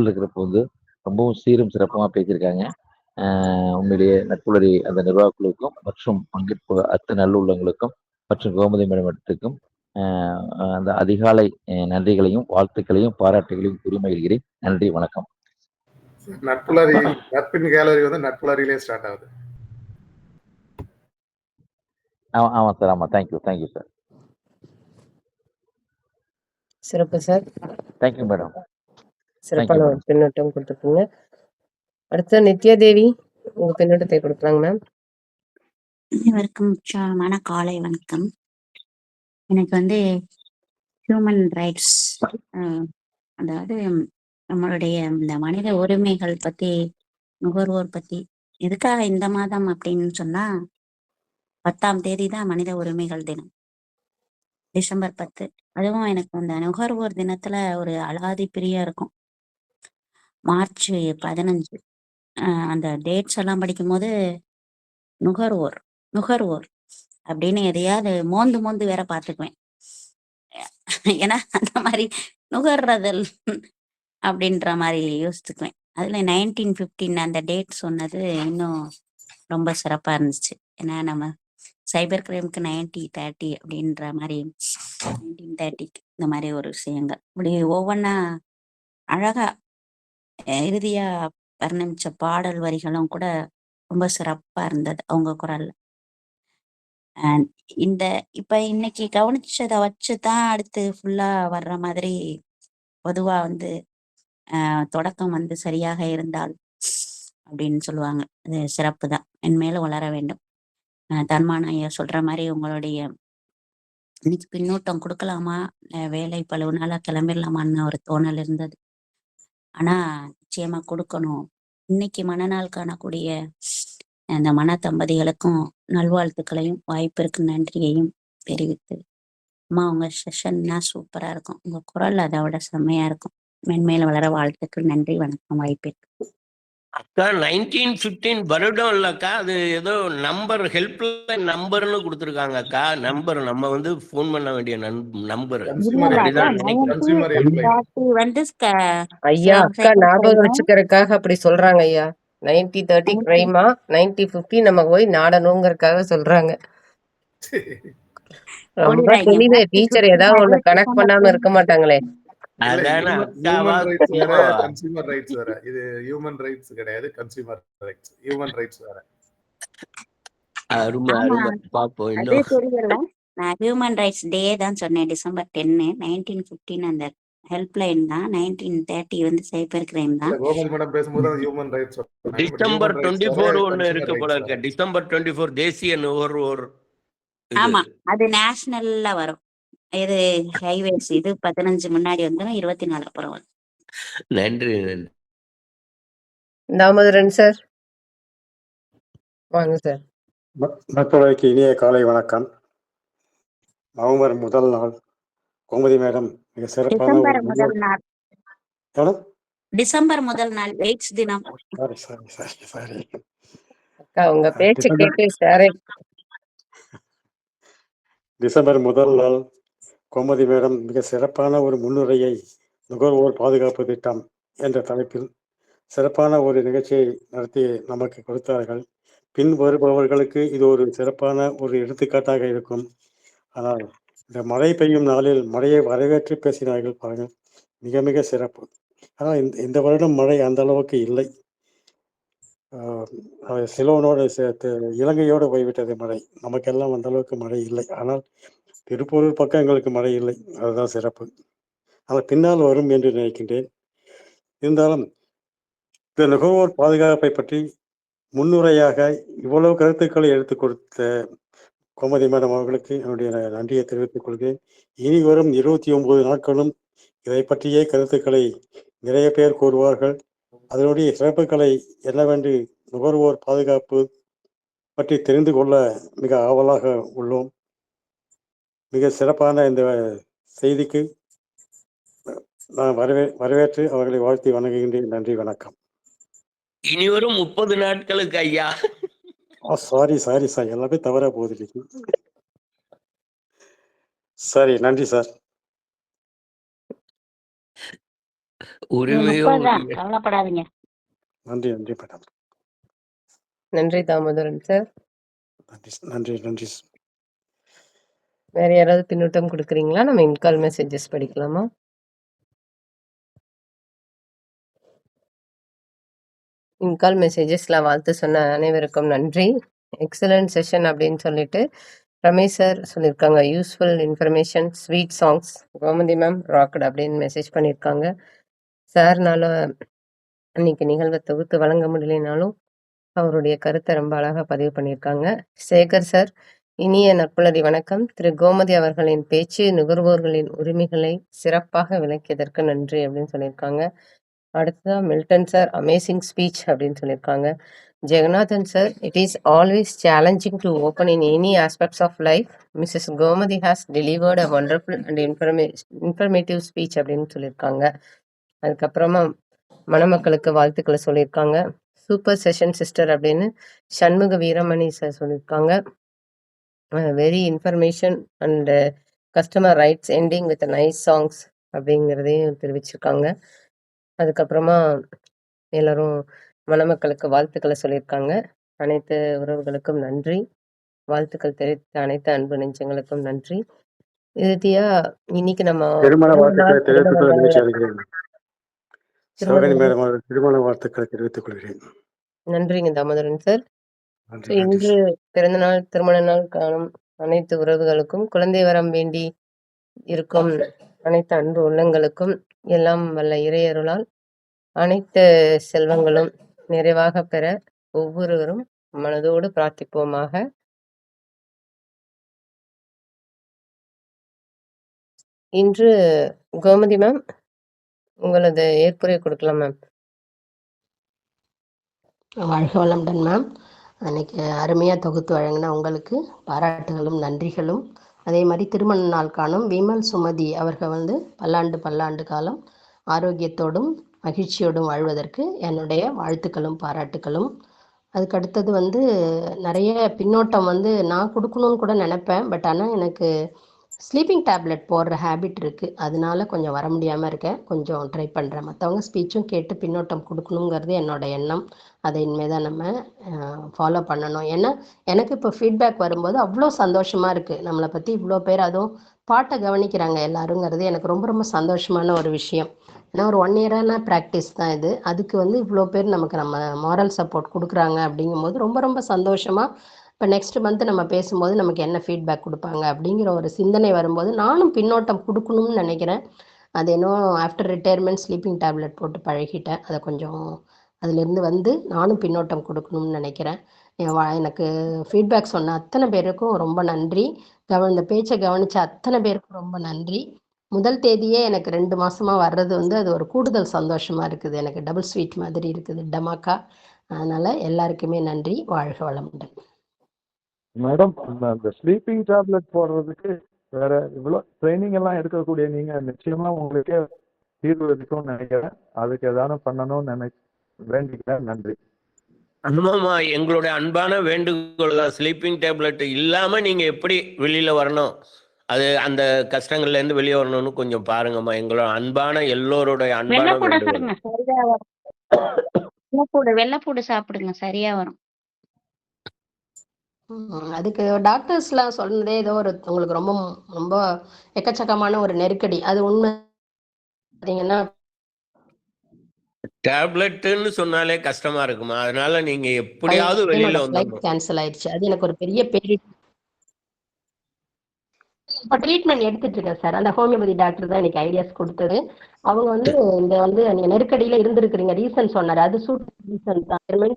இருக்கிறப்ப வந்து ரொம்பவும் சீரும் சிறப்பாக பேசியிருக்காங்க. உண்மையிலேயே நட்புலரி அந்த நிர்வாகக்குழுவுக்கும் மற்றும் பங்கேற்பு அத்தனை நல்லுள்ளங்களுக்கும் மற்றும் கோமதி மேடத்துக்கும் அந்த அதிகாலை நன்றிகளையும் வாழ்த்துக்களையும் பாராட்டுகளையும் கூறி மகிழ்கிறேன். நன்றி, வணக்கம். நட்பின் கேலரி வந்து நட்புலரியிலே ஸ்டார்ட் ஆகுது. ஆமா சார், ஆமா. Thank you sir. சிறப்பு சார். Thank you madam. சிறப்பான ஒரு பின்னூட்டம் கொடுத்துருக்கீங்க. அடுத்த நித்யா தேவி, உங்க பின்னூட்டத்தை கொடுக்கலாங்க மேம். அனைவருக்கும் உற்சாகமான காலை வணக்கம். எனக்கு வந்து ஹியூமன் ரைட்ஸ், அதாவது நம்மளுடைய இந்த மனித உரிமைகள் பத்தி, நுகர்வோர் பத்தி, எதுக்காக இந்த மாதம் அப்படின்னு சொன்னா 10ஆம் தேதி தான் மனித உரிமைகள் தினம், டிசம்பர் 10. அதுவும் எனக்கு அந்த நுகர்வோர் தினத்துல ஒரு அலாதி பிரியம் இருக்கும். மார்ச் 15 அந்த டேட்ஸ் எல்லாம் படிக்கும்போது நுகர்வோர் அப்படின்னு எதையாவது மோந்து வேற பார்த்துக்குவேன். ஏன்னா அந்த மாதிரி நுகர்றதல் அப்படின்ற மாதிரி யோசிச்சுக்குவேன். அதுல 1915 அந்த டேட் சொன்னது இன்னும் ரொம்ப சிறப்பா இருந்துச்சு. ஏன்னா நம்ம சைபர் கிரைமுக்கு 90-30 அப்படின்ற மாதிரி 1930 இந்த மாதிரி ஒரு விஷயங்கள் இப்படி ஒவ்வொன்னா அழகா இறுதியா வர்ணிச்ச பாடல் வரிகளும் கூட ரொம்ப சிறப்பா இருந்தது அவங்க குரல்ல. இப்ப இன்னைக்கு கவனிச்சதை வச்சுதான் அடுத்து ஃபுல்லா வர்ற மாதிரி. பொதுவா வந்து தொடக்கம் வந்து சரியாக இருந்தால் அப்படின்னு சொல்லுவாங்க. அது சிறப்பு தான். மென்மேலும் வளர வேண்டும். தன்மான ஐயா சொல்ற மாதிரி உங்களுடைய இன்னைக்கு பின்னூட்டம் கொடுக்கலாமா, வேலை பளுவுனால கிளம்பிடலாமான்னு ஒரு தோணல் இருந்தது. ஆனா நிச்சயமா கொடுக்கணும். இன்னைக்கு மனநாள் காணக்கூடிய அந்த மன தம்பதிகளுக்கும் நல்வாழ்த்துக்களையும் வாய்ப்பிற்கு நன்றியையும் தெரிவித்து, அம்மா உங்க செஷன்னா சூப்பரா இருக்கும். உங்க குரல் அதை விட செம்மையா இருக்கும். மென்மேலும் வளர வாழ்த்துக்கள். நன்றி, வணக்கம். வாய்ப்பிற்கு அக்கா 1915 வருடம் இல்லக்கா, அது ஏதோ நம்பர், ஹெல்ப்லைன் நம்பர்னு கொடுத்துருக்காங்க அக்கா. நம்பர் நம்ம வந்து ஃபோன் பண்ண வேண்டிய நம்பர் கன்சியூமர் அப்படிதான் நினைக்கிறேன். Consumer helpline. வந்து ஐயா அக்கா ஞாபகம் வச்சுக்கிறதுக்காக அப்படி சொல்றாங்க ஐயா. 90-30 கிரைமா 90-50 நம்ம போய் நாடணுங்கிறதுக்காக சொல்றாங்க. ரொம்ப தெளிவு. டீச்சர் ஏதாவது ஒண்ணு கனெக்ட் பண்ணாம இருக்க மாட்டாங்களே. அதானே அக்காவா ஹியூமன் ரைட்ஸ் வேற, தெரியுமா? கன்சியூமர் ரைட்ஸ் வேற. இது ஹியூமன் ரைட்ஸ் கிடையாது, கன்சியூமர் ரைட்ஸ். ஹியூமன் ரைட்ஸ் வேற. அருமை ஆமா, அருமை. பாப்போம் அது இன்னும். தெரியல. நான் ஹியூமன் ரைட்ஸ் டே தான் சொன்னேன். December 10 1915 அந்த ஹெல்ப்லைன் தான். 1930 வந்து சைபர் கிரைம் இல்ல தான். கோமதி மேடம் பேசும்போது ஹியூமன் ரைட்ஸ் சொன்னாங்க. பட் டிசம்பர் ஹியூமன் ரைட்ஸ் 24 வேற, ஒண்ணு இருக்கு கன்சியூமர் போல ரைட்ஸ் இருக்க. வேற. டிசம்பர் 24 தேசிய நுகர்வோர் இது. ஆமா, அது நேஷனல்ல வரும். இது ஹைவேஸ் இது 15 முன்னாடி வந்துடும், 24 அப்புறம் வரும். நன்றி நன்றி. தாமோதரன் சார் வாங்க சார். நட்புறவுக்கு இனிய காலை வணக்கம். நவம்பர் முதல் நாள் கோமதி மேடம் மிக சிறப்பான டிசம்பர் ஒரு முதல் நாள். எவ்வளோ? டிசம்பர் முதல் நாள் எய்ட்ஸ் தினம். சாரி அக்கா உங்க பேச்சு கேட்டு சாரே. டிசம்பர் முதல் நாள் கோமதி மேடம் மிக சிறப்பான ஒரு முன்னுரையை நுகர்வோர் பாதுகாப்பு திட்டம் என்ற தலைப்பில் சிறப்பான ஒரு நிகழ்ச்சியை நடத்தி நமக்கு கொடுத்தார்கள். பின் வருபவர்களுக்கு இது ஒரு சிறப்பான ஒரு எடுத்துக்காட்டாக இருக்கும். ஆனால் இந்த மழை பெய்யும் நாளில் மழையை வரவேற்று பேசினார்கள் பாருங்கள், மிக மிக சிறப்பு. ஆனால் இந்த வருடம் மழை அந்த அளவுக்கு இல்லை. சிலோனோடு சேர்த்து இலங்கையோடு போய்விட்டது மழை. நமக்கெல்லாம் அந்த அளவுக்கு மழை இல்லை. ஆனால் திருப்பூர் பக்கம் எங்களுக்கு மழை இல்லை, அதுதான் சிறப்பு. ஆனால் பின்னால் வரும் என்று நினைக்கின்றேன். இருந்தாலும் இந்த நுகர்வோர் பாதுகாப்பை பற்றி முன்னுரையாக இவ்வளவு கருத்துக்களை எடுத்துக் கொடுத்த கோமதி மேடம் அவர்களுக்கு என்னுடைய நன்றியை தெரிவித்துக் கொள்கிறேன். இனி வரும் 29 நாட்களும் இதை பற்றியே கருத்துக்களை நிறைய பேர் கூறுவார்கள். அதனுடைய சிறப்புகளை என்னவென்று நுகர்வோர் பாதுகாப்பு பற்றி தெரிந்து கொள்ள மிக ஆவலாக உள்ளோம். மிக சிறப்பான இந்த செய்திக்கு நான் வரவேற்று அவர்களை வாழ்த்தி வணங்குகின்றேன். நன்றி, வணக்கம். இனி வரும் 30 நாட்களுக்கு ஐயா. சாரி எல்லாமே தவறா போகுது. சரி, நன்றி சார். உரிமையோடு கவலைப்படாதீங்க. நன்றி மேடம். நன்றி தாமோதரன் சார். நன்றி. வேற யாராவது பின்னூட்டம் கொடுக்குறீங்களா? நம்ம இன்கால் மெசேஜஸ் படிக்கலாமா? இன்கால் மெசேஜஸ்ல வாழ்த்து சொன்ன அனைவருக்கும் நன்றி. எக்ஸலன்ட் செஷன் அப்படின்னு சொல்லிட்டு ரமேஷ் சார் சொல்லியிருக்காங்க. Useful information, sweet songs, Gomathi ma'am rock cut அப்படின்னு மெசேஜ் பண்ணியிருக்காங்க. சார்னால இன்னைக்கு நிகழ்வை தொகுத்து வழங்க முடியலைனாலும் அவருடைய கருத்தை ரொம்ப அழகாக பதிவு பண்ணியிருக்காங்க. சேகர் சார் இனிய நற்புலரி வணக்கம். திரு கோமதி அவர்களின் பேச்சு நுகர்வோர்களின் உரிமைகளை சிறப்பாக விளக்கியதற்கு நன்றி அப்படின்னு சொல்லியிருக்காங்க. அடுத்ததான் மில்டன் சார் அமேசிங் ஸ்பீச் அப்படின்னு சொல்லியிருக்காங்க. Jeganathan sir it is always challenging to open in any aspects of life. Mrs Gomathi has delivered a wonderful and informative speech அப்படின்னு சொல்லியிருக்காங்க. அதுக்கப்புறமா மணமக்களுக்கு வாழ்த்துக்களை சொல்லியிருக்காங்க. சூப்பர் செஷன் சிஸ்டர் அப்படின்னு சண்முக வீரமணி சார் சொல்லியிருக்காங்க. Very information and customer rights ending with nice songs அப்படிங்கிறதையும் தெரிவிச்சிருக்காங்க. அதுக்கப்புறமா எல்லாரும் மணமக்களுக்கு வாழ்த்துக்களை சொல்லியிருக்காங்க. அனைத்து உறவுகளுக்கும் நன்றி. வாழ்த்துக்கள் தெரிவித்த அனைத்து அன்பு நெஞ்சங்களுக்கும் நன்றி. இறுதியா இன்னைக்கு நம்ம திருமண வாழ்த்துக்களை தெரிவித்துக் கொள்ள நிகழ்ச்சி அடைகிறேன். சிவகணி மேடம் அவர்கள் திருமண வாழ்த்துக்களை தெரிவித்துக் கொள்கிறேன். நன்றிங்க தாமோதரன் சார். இன்று பிறந்தநாள் திருமண நாள் காணும் அனைத்து உறவுகளுக்கும், குழந்தை வரம் வேண்டி இருக்கும் அனைத்து அன்பு உள்ளங்களுக்கும் எல்லாம் வல்ல இறையருளால் அனைத்து செல்வங்களும் நிறைவாக பெற ஒவ்வொருவரும் மனதோடு பிரார்த்திப்போமாக. இன்று கோமதி மேம் உங்களது ஏற்புரை கொடுக்கலாம் மேம். வாழ்க வளமுடன் மேம். அன்னைக்கு அருமையாக தொகுத்து வழங்கின உங்களுக்கு பாராட்டுகளும் நன்றிகளும். அதே மாதிரி திருமண நாள் காணும் விமல் சுமதி அவர்கள் வந்து பல்லாண்டு காலம் ஆரோக்கியத்தோடும் மகிழ்ச்சியோடும் வாழ்வதற்கு என்னுடைய வாழ்த்துக்களும் பாராட்டுகளும். அதுக்கடுத்தது வந்து நிறைய பின்னோட்டம் வந்து நான் கொடுக்கணும்னு கூட நினப்பேன். பட் ஆனால் எனக்கு ஸ்லீப்பிங் டேப்லெட் போடுற ஹேபிட் இருக்குது. அதனால கொஞ்சம் வர முடியாமல் இருக்கேன். கொஞ்சம் ட்ரை பண்ணுறேன். மற்றவங்க ஸ்பீச்சும் கேட்டு பின்னோட்டம் கொடுக்கணுங்கிறது என்னோட எண்ணம். அதை இனிமேல் தான் நம்ம ஃபாலோ பண்ணணும். ஏன்னா எனக்கு இப்போ ஃபீட்பேக் வரும்போது அவ்வளோ சந்தோஷமாக இருக்குது. நம்மளை பற்றி இவ்வளோ பேர் அதுவும் பாட்டை கவனிக்கிறாங்க எல்லாருங்கிறது எனக்கு ரொம்ப ரொம்ப சந்தோஷமான ஒரு விஷயம். ஏன்னா ஒரு 1 இயரான ப்ராக்டிஸ் தான் இது. அதுக்கு வந்து இவ்வளோ பேர் நமக்கு நம்ம மாரல் சப்போர்ட் கொடுக்குறாங்க அப்படிங்கும்போது ரொம்ப ரொம்ப சந்தோஷமாக. இப்போ நெக்ஸ்ட் மந்த் நம்ம பேசும்போது நமக்கு என்ன ஃபீட்பேக் கொடுப்பாங்க அப்படிங்கிற ஒரு சிந்தனை வரும்போது நானும் பின்னோட்டம் கொடுக்கணும்னு நினைக்கிறேன். அது இன்னும் ஆஃப்டர் ரிட்டையர்மெண்ட் ஸ்லீப்பிங் டேப்லெட் போட்டு பழகிட்டேன். அதை கொஞ்சம் அதிலேருந்து வந்து நானும் பின்னோட்டம் கொடுக்கணும்னு நினைக்கிறேன். எனக்கு ஃபீட்பேக் சொன்ன அத்தனை பேருக்கும் ரொம்ப நன்றி. இந்த பேச்சை கவனித்த அத்தனை பேருக்கும் ரொம்ப நன்றி. முதல் தேதியே எனக்கு 2 மாதமாக வர்றது வந்து அது ஒரு கூடுதல் சந்தோஷமாக இருக்குது. எனக்கு டபுள் ஸ்வீட் மாதிரி இருக்குது டமாக்கா. அதனால் எல்லாருக்குமே நன்றி. வாழ்க வளமுடன். மேடம், அந்த ஸ்லீப்பிங் டேப்லெட் போடுறதுக்கு வேற இவ்வளோ ட்ரைனிங் எல்லாம் எடுக்கக்கூடிய நீங்க நிச்சயமா உங்களுக்கே தீர்வு இருக்கும்னு நினைக்கிறேன். அதுக்கு ஏதாவது பண்ணணும்னு வேண்டிக்கிறேன். நன்றி. ஆமாம்மா, எங்களுடைய அன்பான வேண்டுகோள் தான். ஸ்லீப்பிங் டேப்லெட் இல்லாமல் நீங்கள் எப்படி வெளியில் வரணும், அது அந்த கஷ்டங்கள்லேருந்து வெளியே வரணும்னு கொஞ்சம் பாருங்கம்மா. எங்களோட அன்பான எல்லோருடைய அன்பான வெள்ளைப்பூட வேண்டுகோள். சொல்லுங்க, சரியா வரும். வெள்ளைப்பூடு சாப்பிடுங்க, சரியா வரும். அதுக்கு டாக்டர்ஸ்லாம் சொன்னதே ஏதோ ஒரு உங்களுக்கு ரொம்ப ரொம்ப எக்கச்சக்கமான ஒரு நெருக்கடி. அது உண்மை பார்த்தீங்கன்னா டேப்லெட்டுன்னு சொன்னாலே கஷ்டமா இருக்குமா, அதனால நீங்க எப்படியாவது வெளியில என்னோட ஃப்ளைட் வந்துடணும். கேன்சல் ஆயிடுச்சு. அது எனக்கு ஒரு பெரிய இப்போ ட்ரீட்மெண்ட் எடுத்துட்டு இருக்கேன் சார். அந்த ஹோமியோபதி டாக்டர் தான் எனக்கு ஐடியாஸ் கொடுத்தது. அவங்க வந்து இந்த வந்து நீங்க நெருக்கடியில இருந்திருக்கிறீங்க ரீசன் சொன்னாரு. அது ரீசன் தான்.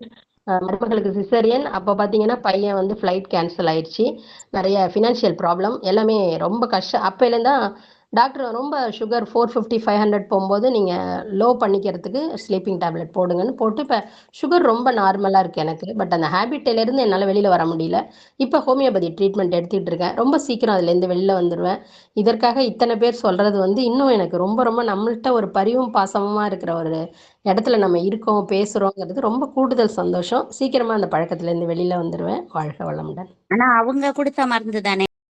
மருமகளுக்கு சிசரியன். அப்போ பார்த்தீங்கன்னா பையன் வந்து ஃப்ளைட் கேன்சல் ஆயிடுச்சு. நிறைய ஃபினான்ஷியல் ப்ராப்ளம் எல்லாமே ரொம்ப கஷ்டம். அப்போலேருந்து தான் டாக்டர் ரொம்ப சுகர் 450 500 போகும்போது நீங்கள் லோ பண்ணிக்கிறதுக்கு ஸ்லீப்பிங் டேப்லெட் போடுங்கன்னு போட்டு இப்போ சுகர் ரொம்ப நார்மலாக இருக்குது எனக்கு. பட் அந்த ஹேபிட்டிலேருந்து என்னால் வெளியில் வர முடியல. இப்போ ஹோமியோபதி ட்ரீட்மெண்ட் எடுத்துகிட்டு இருக்கேன். ரொம்ப சீக்கிரம் அதுலேருந்து வெளியில் வந்துடுவேன். இதற்காக இத்தனை பேர் சொல்கிறது வந்து இன்னும் எனக்கு ரொம்ப ரொம்ப நம்மள்கிட்ட ஒரு பரிவும் பாசமாக இருக்கிற ஒரு இடத்துல நம்ம இருக்கோம் பேசுகிறோங்கிறது ரொம்ப கூடுதல் சந்தோஷம். சீக்கிரமாக அந்த பழக்கத்துலேருந்து வெளியில் வந்துடுவேன். வாழ்க வளமுடன். ஆனா அவங்க கொடுத்த மருந்து தானே